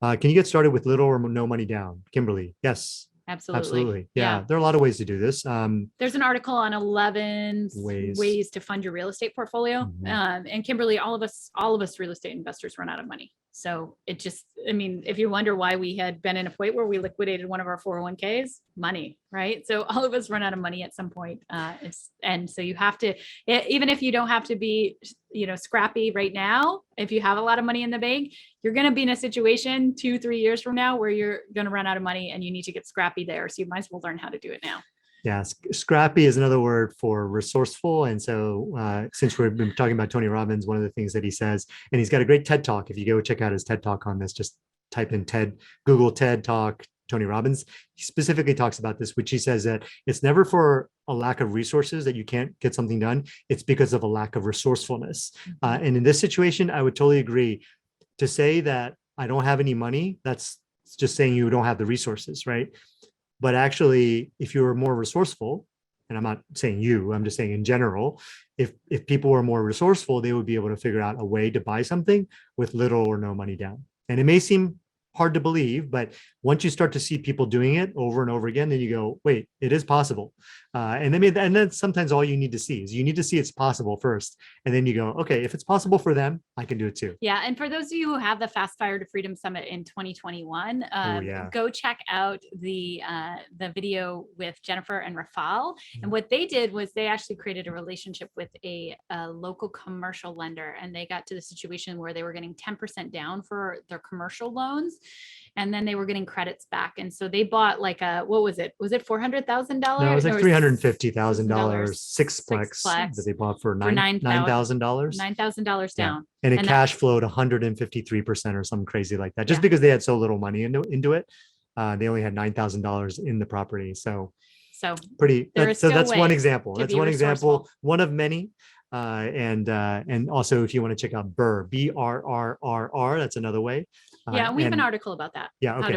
Can you get started with little or no money down? Kimberly, yes. Absolutely. Yeah. There are a lot of ways to do this. There's an article on 11 ways to fund your real estate portfolio. And Kimberly, all of us real estate investors run out of money. So it just, I mean, if you wonder why we had been in a point where we liquidated one of our 401ks, money, right? So all of us run out of money at some point. And so you have to, even if you don't have to be, scrappy right now, if you have a lot of money in the bank, you're going to be in a situation 2-3 years from now where you're going to run out of money and you need to get scrappy there. So you might as well learn how to do it now. Yeah, scrappy is another word for resourceful. And so since we've been talking about Tony Robbins, one of the things that he says, and he's got a great TED Talk. If you go check out his TED Talk on this, just type in Google TED Talk, Tony Robbins. He specifically talks about this, which he says that it's never for a lack of resources that you can't get something done. It's because of a lack of resourcefulness. And in this situation, I would totally agree. To say that I don't have any money, that's just saying you don't have the resources, right? But actually, if you were more resourceful, and I'm not saying you, I'm just saying in general, if people were more resourceful, they would be able to figure out a way to buy something with little or no money down. And it may seem hard to believe, but once you start to see people doing it over and over again, then you go, wait, it is possible. And then sometimes all you need to see it's possible first. And then you go, okay, if it's possible for them, I can do it too. Yeah. And for those of you who have the Fast Fire to Freedom Summit in 2021, go check out the video with Jennifer and Rafal. And what they did was they actually created a relationship with a local commercial lender, and they got to the situation where they were getting 10% down for their commercial loans. And then they were getting credits back. And so they bought like what was it? Was it $400,000? No, it was like $350,000 sixplex that they bought for $9,000. $9,000 down. And it cash flowed 153% or something crazy like that. Just because they had so little money into it, they only had $9,000 in the property. So pretty. So that's one example. That's one example, one of many. And also if you want to check out BRRRR, BRRRR, that's another way. Yeah, we have an article about that. Yeah, okay.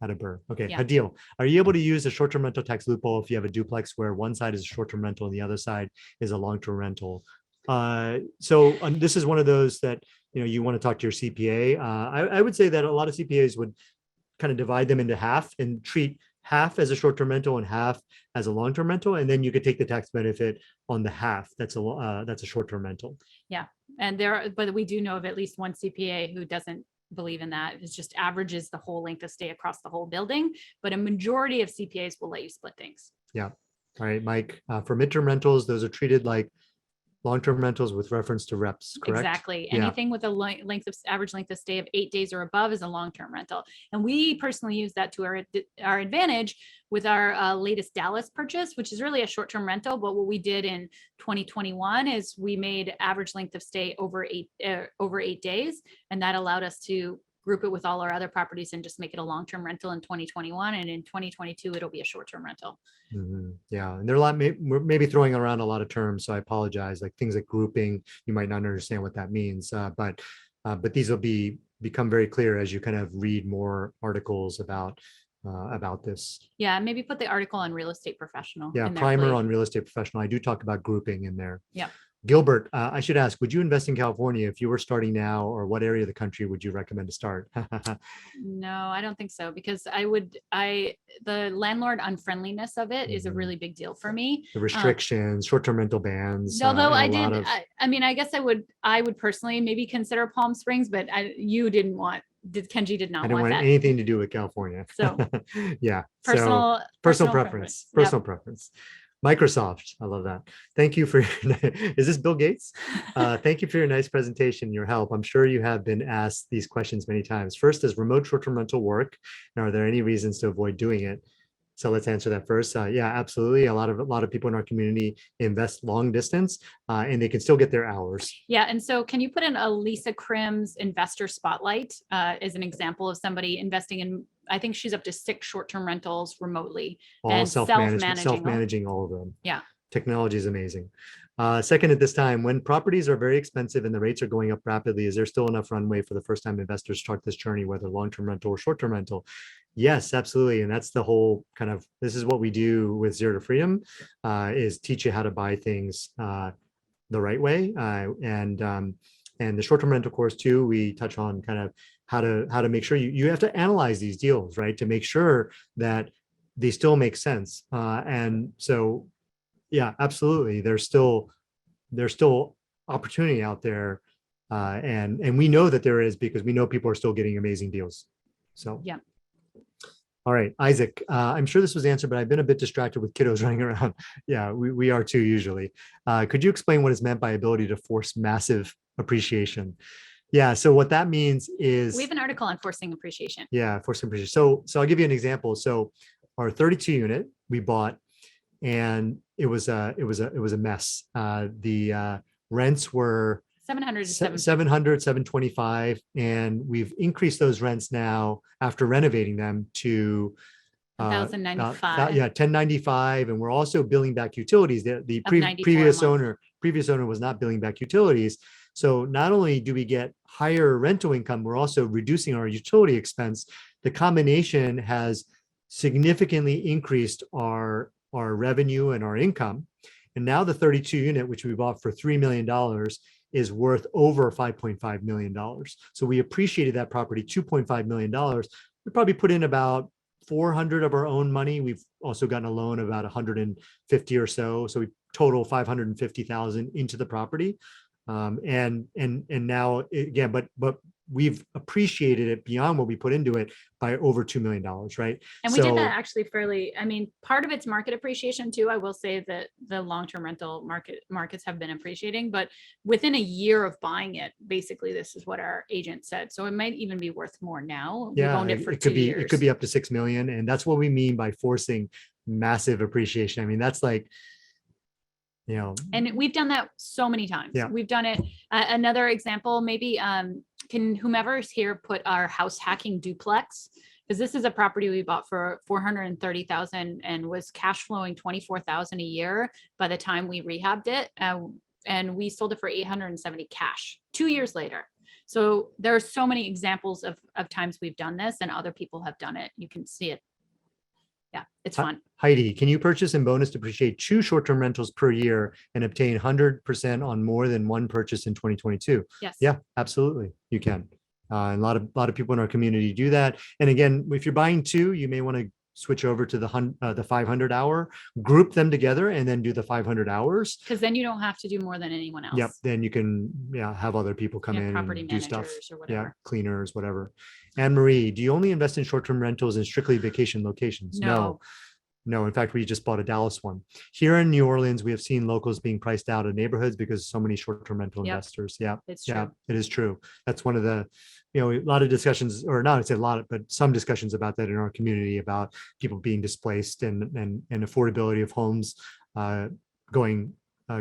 How to BRRRR. Okay, Hadil, are you able to use a short-term rental tax loophole if you have a duplex where one side is a short-term rental and the other side is a long-term rental? So this is one of those that you want to talk to your CPA. I would say that a lot of CPAs would kind of divide them into half and treat half as a short-term rental and half as a long-term rental, and then you could take the tax benefit on the half that's a short-term rental. Yeah, but we do know of at least one CPA who doesn't believe in that. It just averages the whole length of stay across the whole building, but a majority of CPAs will let you split things. Yeah. All right, Mike, for midterm rentals, those are treated like long-term rentals with reference to reps, correct? Exactly. Yeah. Anything with a average length of stay of 8 days or above is a long-term rental. And we personally use that to our advantage with our latest Dallas purchase, which is really a short-term rental. But what we did in 2021 is we made average length of stay over 8 days. And that allowed us to group it with all our other properties and just make it a long-term rental in 2021. And in 2022, it'll be a short-term rental. Yeah, and there are a lot. We're maybe throwing around a lot of terms, so I apologize. Like things like grouping, you might not understand what that means, but these will become very clear as you kind of read more articles about this. Yeah, maybe put the article on real estate professional. Yeah, in there, primer please. on real estate professional. I do talk about grouping in there. Yeah. Gilbert, I should ask, would you invest in California if you were starting now, or what area of the country would you recommend to start? No, I don't think so, because the landlord unfriendliness of it is a really big deal for me. The restrictions, short-term rental bans. Although and a lot of- I mean, I guess I would personally maybe consider Palm Springs, but Kenji did not I didn't want want that. anything to do with California. So yeah. personal preference. Yep. Personal preference. Microsoft. I love that. Thank you for, is this Bill Gates? Thank you for your nice presentation, your help. I'm sure you have been asked these questions many times. First, does remote short-term rental work? And are there any reasons to avoid doing it? So let's answer that first. Yeah, absolutely. A lot of people in our community invest long distance, and they can still get their hours. Yeah, and so can you put in a Lisa Krim's investor spotlight as an example of somebody investing in? I think she's up to 6 short-term rentals remotely, All and self-managing all of them. Yeah. Technology is amazing. Second, at this time, when properties are very expensive and the rates are going up rapidly, is there still enough runway for the first-time investors to start this journey, whether long-term rental or short-term rental? Yes, absolutely. And that's the whole kind of, this is what we do with Zero to Freedom, is teach you how to buy things the right way. And the short-term rental course too, we touch on kind of how to make sure you have to analyze these deals, right? To make sure that they still make sense. And so, yeah, absolutely. There's still opportunity out there. And we know that there is, because we know people are still getting amazing deals. So, yeah. All right, Isaac, I'm sure this was answered, but I've been a bit distracted with kiddos running around. Yeah, we are too usually. Could you explain what is meant by ability to force massive appreciation? Yeah, so what that means is we have an article on forcing appreciation. Yeah, forcing appreciation. So I'll give you an example. So our 32 unit we bought, and it was a mess. The rents were 700 to 725, and we've increased those rents now after renovating them to 1,095. Yeah, 1095, and we're also billing back utilities. The previous owner was not billing back utilities. So not only do we get higher rental income, we're also reducing our utility expense. The combination has significantly increased our revenue and our income. And now the 32 unit, which we bought for $3 million, is worth over $5.5 million. So we appreciated that property $2.5 million. We probably put in about 400 of our own money. We've also gotten a loan of about 150 or so. So we total 550,000 into the property. And now again, but we've appreciated it beyond what we put into it by over $2 million, right? And we did that actually fairly. I mean, part of it's market appreciation too. I will say that the long-term rental markets have been appreciating, but within a year of buying it, basically this is what our agent said. So it might even be worth more now. Yeah, we've owned it for 2 years. It could be up to 6 million, and that's what we mean by forcing massive appreciation. I mean, that's like, you know, and we've done that so many times. Yeah. We've done it. Another example, maybe can whomever's here put our house hacking duplex, because this is a property we bought for 430,000 and was cash flowing 24,000 a year by the time we rehabbed it, and we sold it for 870 cash 2 years later. So there are so many examples of times we've done this, and other people have done it. You can see it. Yeah, it's fun. Heidi, can you purchase and bonus depreciate 2 short-term rentals per year and obtain 100% on more than one purchase in 2022? Yes. Yeah, absolutely. You can. And a lot of people in our community do that. And again, if you're buying 2, you may want to switch over to the 500 hour, group them together, and then do the 500 hours. Because then you don't have to do more than anyone else. Yep. Then you can have other people come in property and do stuff. Or whatever. Yeah, cleaners, whatever. Anne Marie, do you only invest in short-term rentals in strictly vacation locations? No. No, in fact, we just bought a Dallas one. Here in New Orleans, we have seen locals being priced out of neighborhoods because so many short-term rental Yep. investors. Yeah, It's yeah, true. it is true. That's one of the, a lot of discussions, or not, I'd say a lot, but some discussions about that in our community about people being displaced and affordability of homes going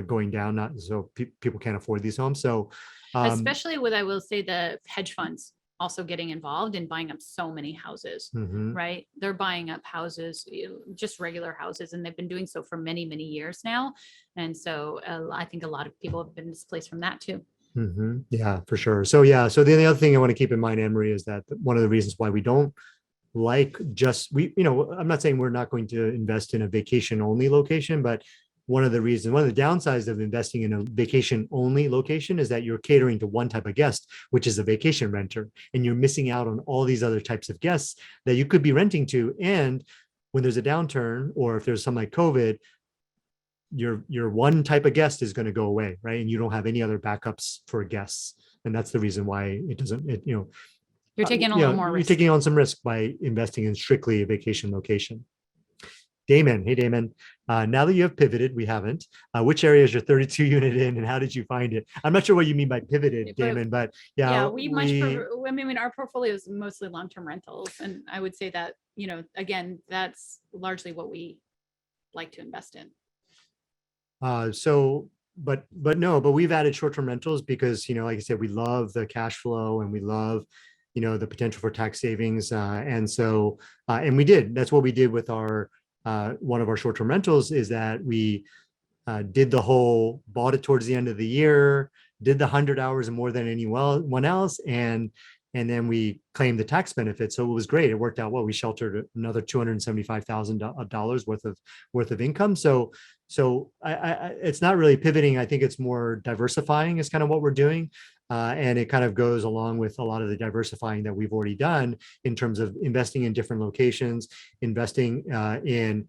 going down. Not so people can't afford these homes. So, Especially with, I will say, the hedge funds also getting involved in buying up so many houses, mhm. right? They're buying up houses, just regular houses, and they've been doing so for many, many years now. And so I think a lot of people have been displaced from that too. Yeah, for sure. So yeah, so the other thing I want to keep in mind, Emery, is that one of the reasons why we don't like just I'm not saying we're not going to invest in a vacation only location, but one of the downsides of investing in a vacation only location is that you're catering to one type of guest, which is a vacation renter, and you're missing out on all these other types of guests that you could be renting to. And when there's a downturn, or if there's something like COVID, your one type of guest is going to go away, right? And you don't have any other backups for guests. And that's the reason why it doesn't, You're taking a little more you're risk. taking on some risk by investing in strictly a vacation location. Damon, hey Damon, now that you have pivoted, we haven't, which area is your 32 unit in and how did you find it? I'm not sure what you mean by pivoted, Damon, but yeah, I mean, our portfolio is mostly long-term rentals. And I would say that, again, that's largely what we like to invest in. But we've added short-term rentals because, like I said, we love the cash flow and we love, the potential for tax savings. And that's what we did with our, one of our short-term rentals, is that we did bought it towards the end of the year, did the 100 hours more than anyone else. And then we claimed the tax benefit. So it was great. It worked out well. We sheltered another $275,000 worth of income. So it's not really pivoting. I think it's more diversifying is kind of what we're doing. And it kind of goes along with a lot of the diversifying that we've already done in terms of investing in different locations, investing in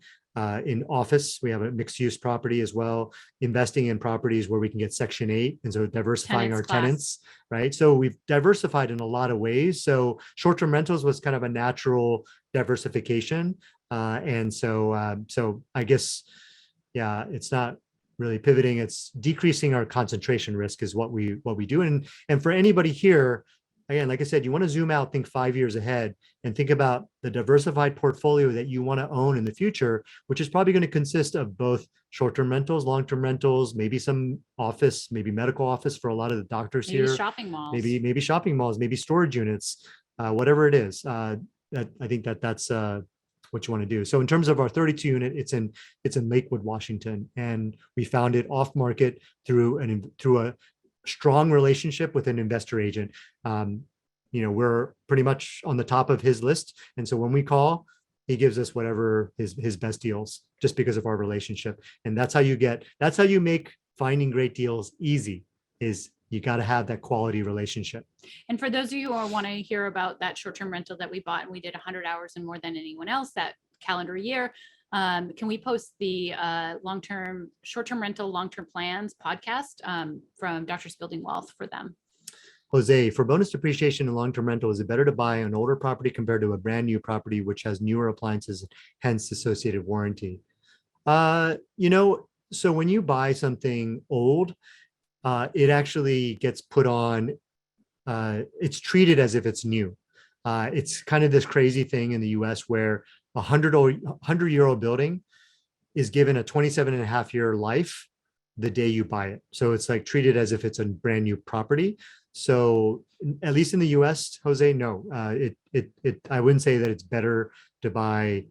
office. We have a mixed use property as well, investing in properties where we can get Section 8. And so diversifying our tenants, right? So we've diversified in a lot of ways. So short-term rentals was kind of a natural diversification. So I guess, yeah, it's not really pivoting. It's decreasing our concentration risk is what we do. And for anybody here, again, like I said, you want to zoom out, think 5 years ahead, and think about the diversified portfolio that you want to own in the future, which is probably going to consist of both short-term rentals, long-term rentals, maybe some office, maybe medical office for a lot of the doctors maybe here, shopping malls, maybe shopping malls, maybe storage units, whatever it is. I think that's what you want to do. So in terms of our 32 unit, it's in Lakewood, Washington, and we found it off market through a strong relationship with an investor agent. We're pretty much on the top of his list. And so when we call, he gives us whatever his best deals just because of our relationship. And that's how you make finding great deals easy, is you got to have that quality relationship. And for those of you who want to hear about that short-term rental that we bought, and we did 100 hours and more than anyone else that calendar year, can we post the short-term rental, long-term plans podcast from Doctors Building Wealth for them? Jose, for bonus depreciation and long-term rental, is it better to buy an older property compared to a brand new property, which has newer appliances, hence associated warranty? So when you buy something old, it actually gets put on, it's treated as if it's new. It's kind of this crazy thing in the US where a 100-year-old building is given a 27.5-year life the day you buy it. So it's like treated as if it's a brand new property. So at least in the US, Jose, no, I wouldn't say that it's better to buy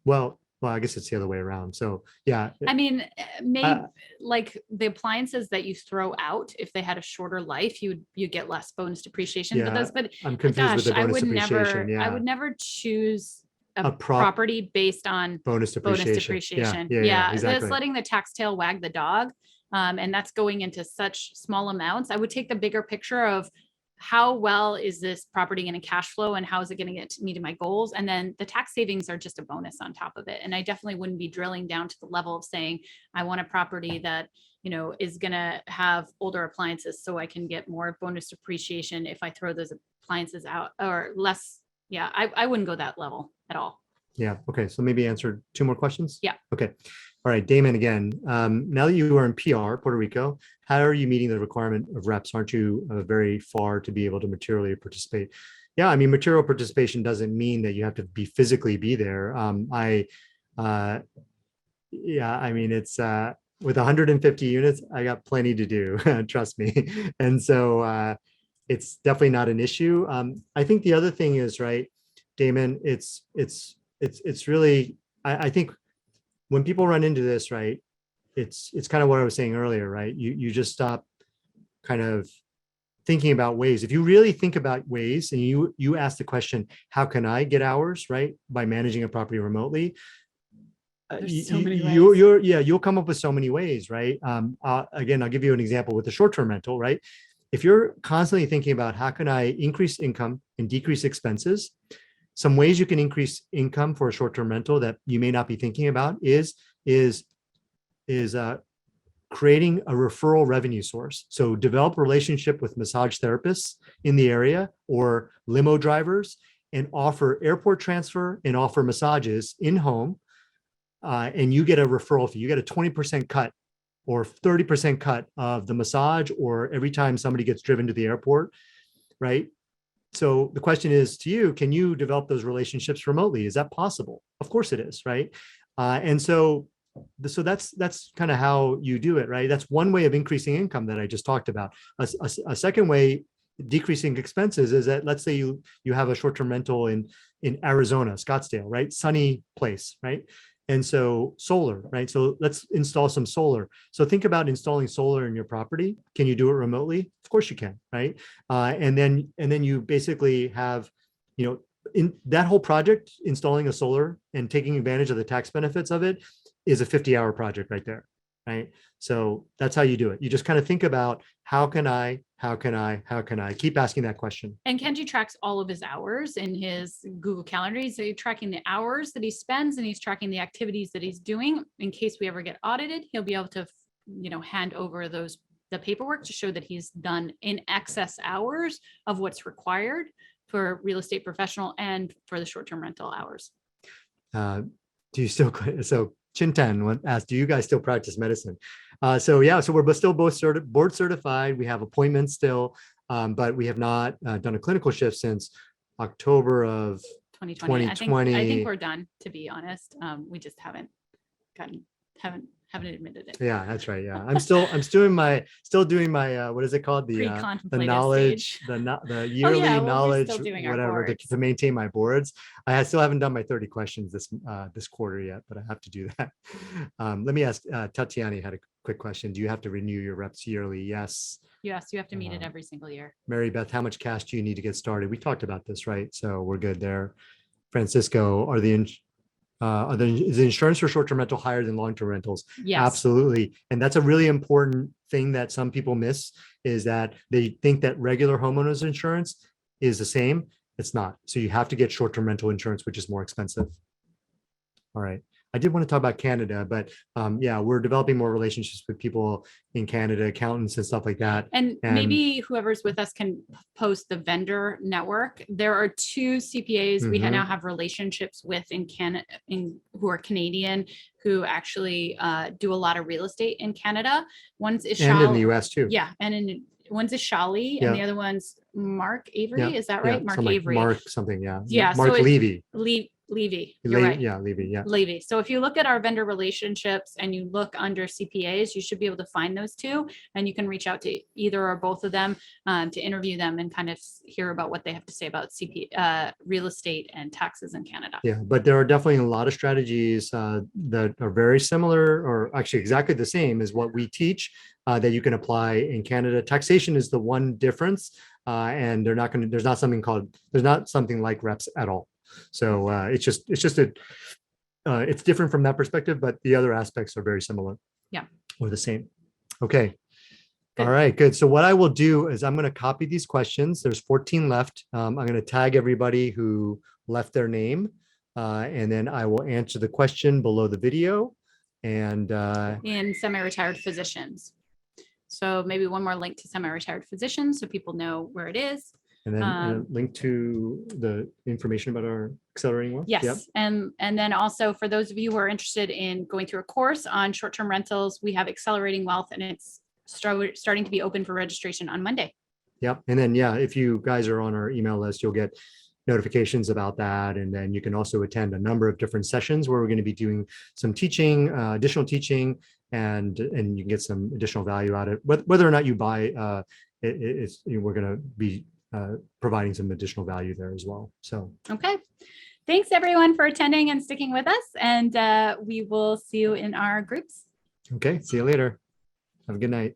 well, I guess it's the other way around. So yeah. I mean, maybe like the appliances that you throw out, if they had a shorter life, you get less bonus depreciation. Yeah, but I'm confused with the bonus depreciation. I would never choose a property based on bonus depreciation. Yeah, exactly. That's letting the tax tail wag the dog. And that's going into such small amounts. I would take the bigger picture of how well is this property going to cash flow and how is it going to get me to my goals? And then the tax savings are just a bonus on top of it. And I definitely wouldn't be drilling down to the level of saying, I want a property that, is going to have older appliances so I can get more bonus depreciation if I throw those appliances out, or less Yeah, I wouldn't go that level at all. Yeah. Okay. So maybe answer 2 more questions. Yeah. Okay. All right. Damon, again, now that you are in PR, Puerto Rico, how are you meeting the requirement of reps? Aren't you very far to be able to materially participate? Yeah. I mean, material participation doesn't mean that you have to physically be there. Yeah, I mean, it's with 150 units, I got plenty to do, trust me. And so it's definitely not an issue. I think the other thing is, right, Damon, it's really, I think when people run into this, right, it's kind of what I was saying earlier, right? You just stop kind of thinking about ways. If you really think about ways and you ask the question, how can I get hours, right, by managing a property remotely? There's so many ways. You'll come up with so many ways, right? Again, I'll give you an example with the short-term rental, right? If you're constantly thinking about how can I increase income and decrease expenses, some ways you can increase income for a short-term rental that you may not be thinking about is creating a referral revenue source. So develop a relationship with massage therapists in the area or limo drivers and offer airport transfer and offer massages in home. And you get a referral fee. You get a 20% cut or 30% cut of the massage or every time somebody gets driven to the airport, right? So the question is to you, can you develop those relationships remotely? Is that possible? Of course it is, right? And so that's kind of how you do it, right? That's one way of increasing income that I just talked about. A second way, decreasing expenses, is that let's say you have a short-term rental in Arizona, Scottsdale, right? Sunny place, right? And so solar, right? So let's install some solar. So think about installing solar in your property. Can you do it remotely? Of course you can, right? And then you basically have, in that whole project, installing a solar and taking advantage of the tax benefits of it is a 50-hour project right there, right? So that's how you do it. You just kind of think about how can I keep asking that question. And Kenji tracks all of his hours in his Google Calendar. He's tracking the hours that he spends and he's tracking the activities that he's doing. In case we ever get audited, he'll be able to, hand over the paperwork to show that he's done in excess hours of what's required for real estate professional and for the short-term rental hours. Do you still, so Chintan asked, do you guys still practice medicine? So we're still both board certified. We have appointments still, but we have not done a clinical shift since October of 2020. I think we're done, to be honest. We just haven't admitted it. Yeah, that's right. Yeah, I'm still doing my what is it called, the knowledge stage. the yearly knowledge, whatever, to maintain my boards. I still haven't done my 30 questions this quarter yet, but I have to do that. Let me ask, Tatiani had a quick question. Do you have to renew your reps yearly? Yes. Yes, you have to meet it every single year. Mary Beth, how much cash do you need to get started? We talked about this, right? So we're good there. Francisco, is the insurance for short-term rental higher than long-term rentals? Yes. Absolutely. And that's a really important thing that some people miss, is that they think that regular homeowners insurance is the same. It's not. So you have to get short-term rental insurance, which is more expensive. All right. I did want to talk about Canada, but we're developing more relationships with people in Canada, accountants and stuff like that. And maybe whoever's with us can post the vendor network. There are 2 CPAs we now have relationships with in Canada, who are Canadian, who actually do a lot of real estate in Canada. One's is and in the US too. Yeah, and one's is Shali, and the other one's Mark Avery. Is that right? Mark Avery. Mark something. Yeah. Yeah. Mark Levy. Levy. You're right. Yeah, Levy. Yeah. Levy. So if you look at our vendor relationships and you look under CPAs, you should be able to find those 2, and you can reach out to either or both of them to interview them and kind of hear about what they have to say about real estate and taxes in Canada. Yeah, but there are definitely a lot of strategies that are very similar, or actually exactly the same as what we teach, that you can apply in Canada. Taxation is the one difference, and there's not something like reps at all. So it's different from that perspective, but the other aspects are very similar. Yeah. Or the same. Okay. Good. All right, good. So what I will do is I'm going to copy these questions. There's 14 left. I'm going to tag everybody who left their name, and then I will answer the question below the video. And in semi-retired physicians. So maybe one more link to semi-retired physicians so people know where it is. And then a link to the information about our accelerating wealth. Yes. Yep. And then also for those of you who are interested in going through a course on short-term rentals, we have Accelerating Wealth, and it's starting to be open for registration on Monday. Yep. And then, yeah, if you guys are on our email list, you'll get notifications about that. And then you can also attend a number of different sessions where we're going to be doing some teaching, additional teaching, and you can get some additional value out of it. Whether or not you buy, we're going to be providing some additional value there as well. So, okay. Thanks everyone for attending and sticking with us. And we will see you in our groups. Okay. See you later. Have a good night.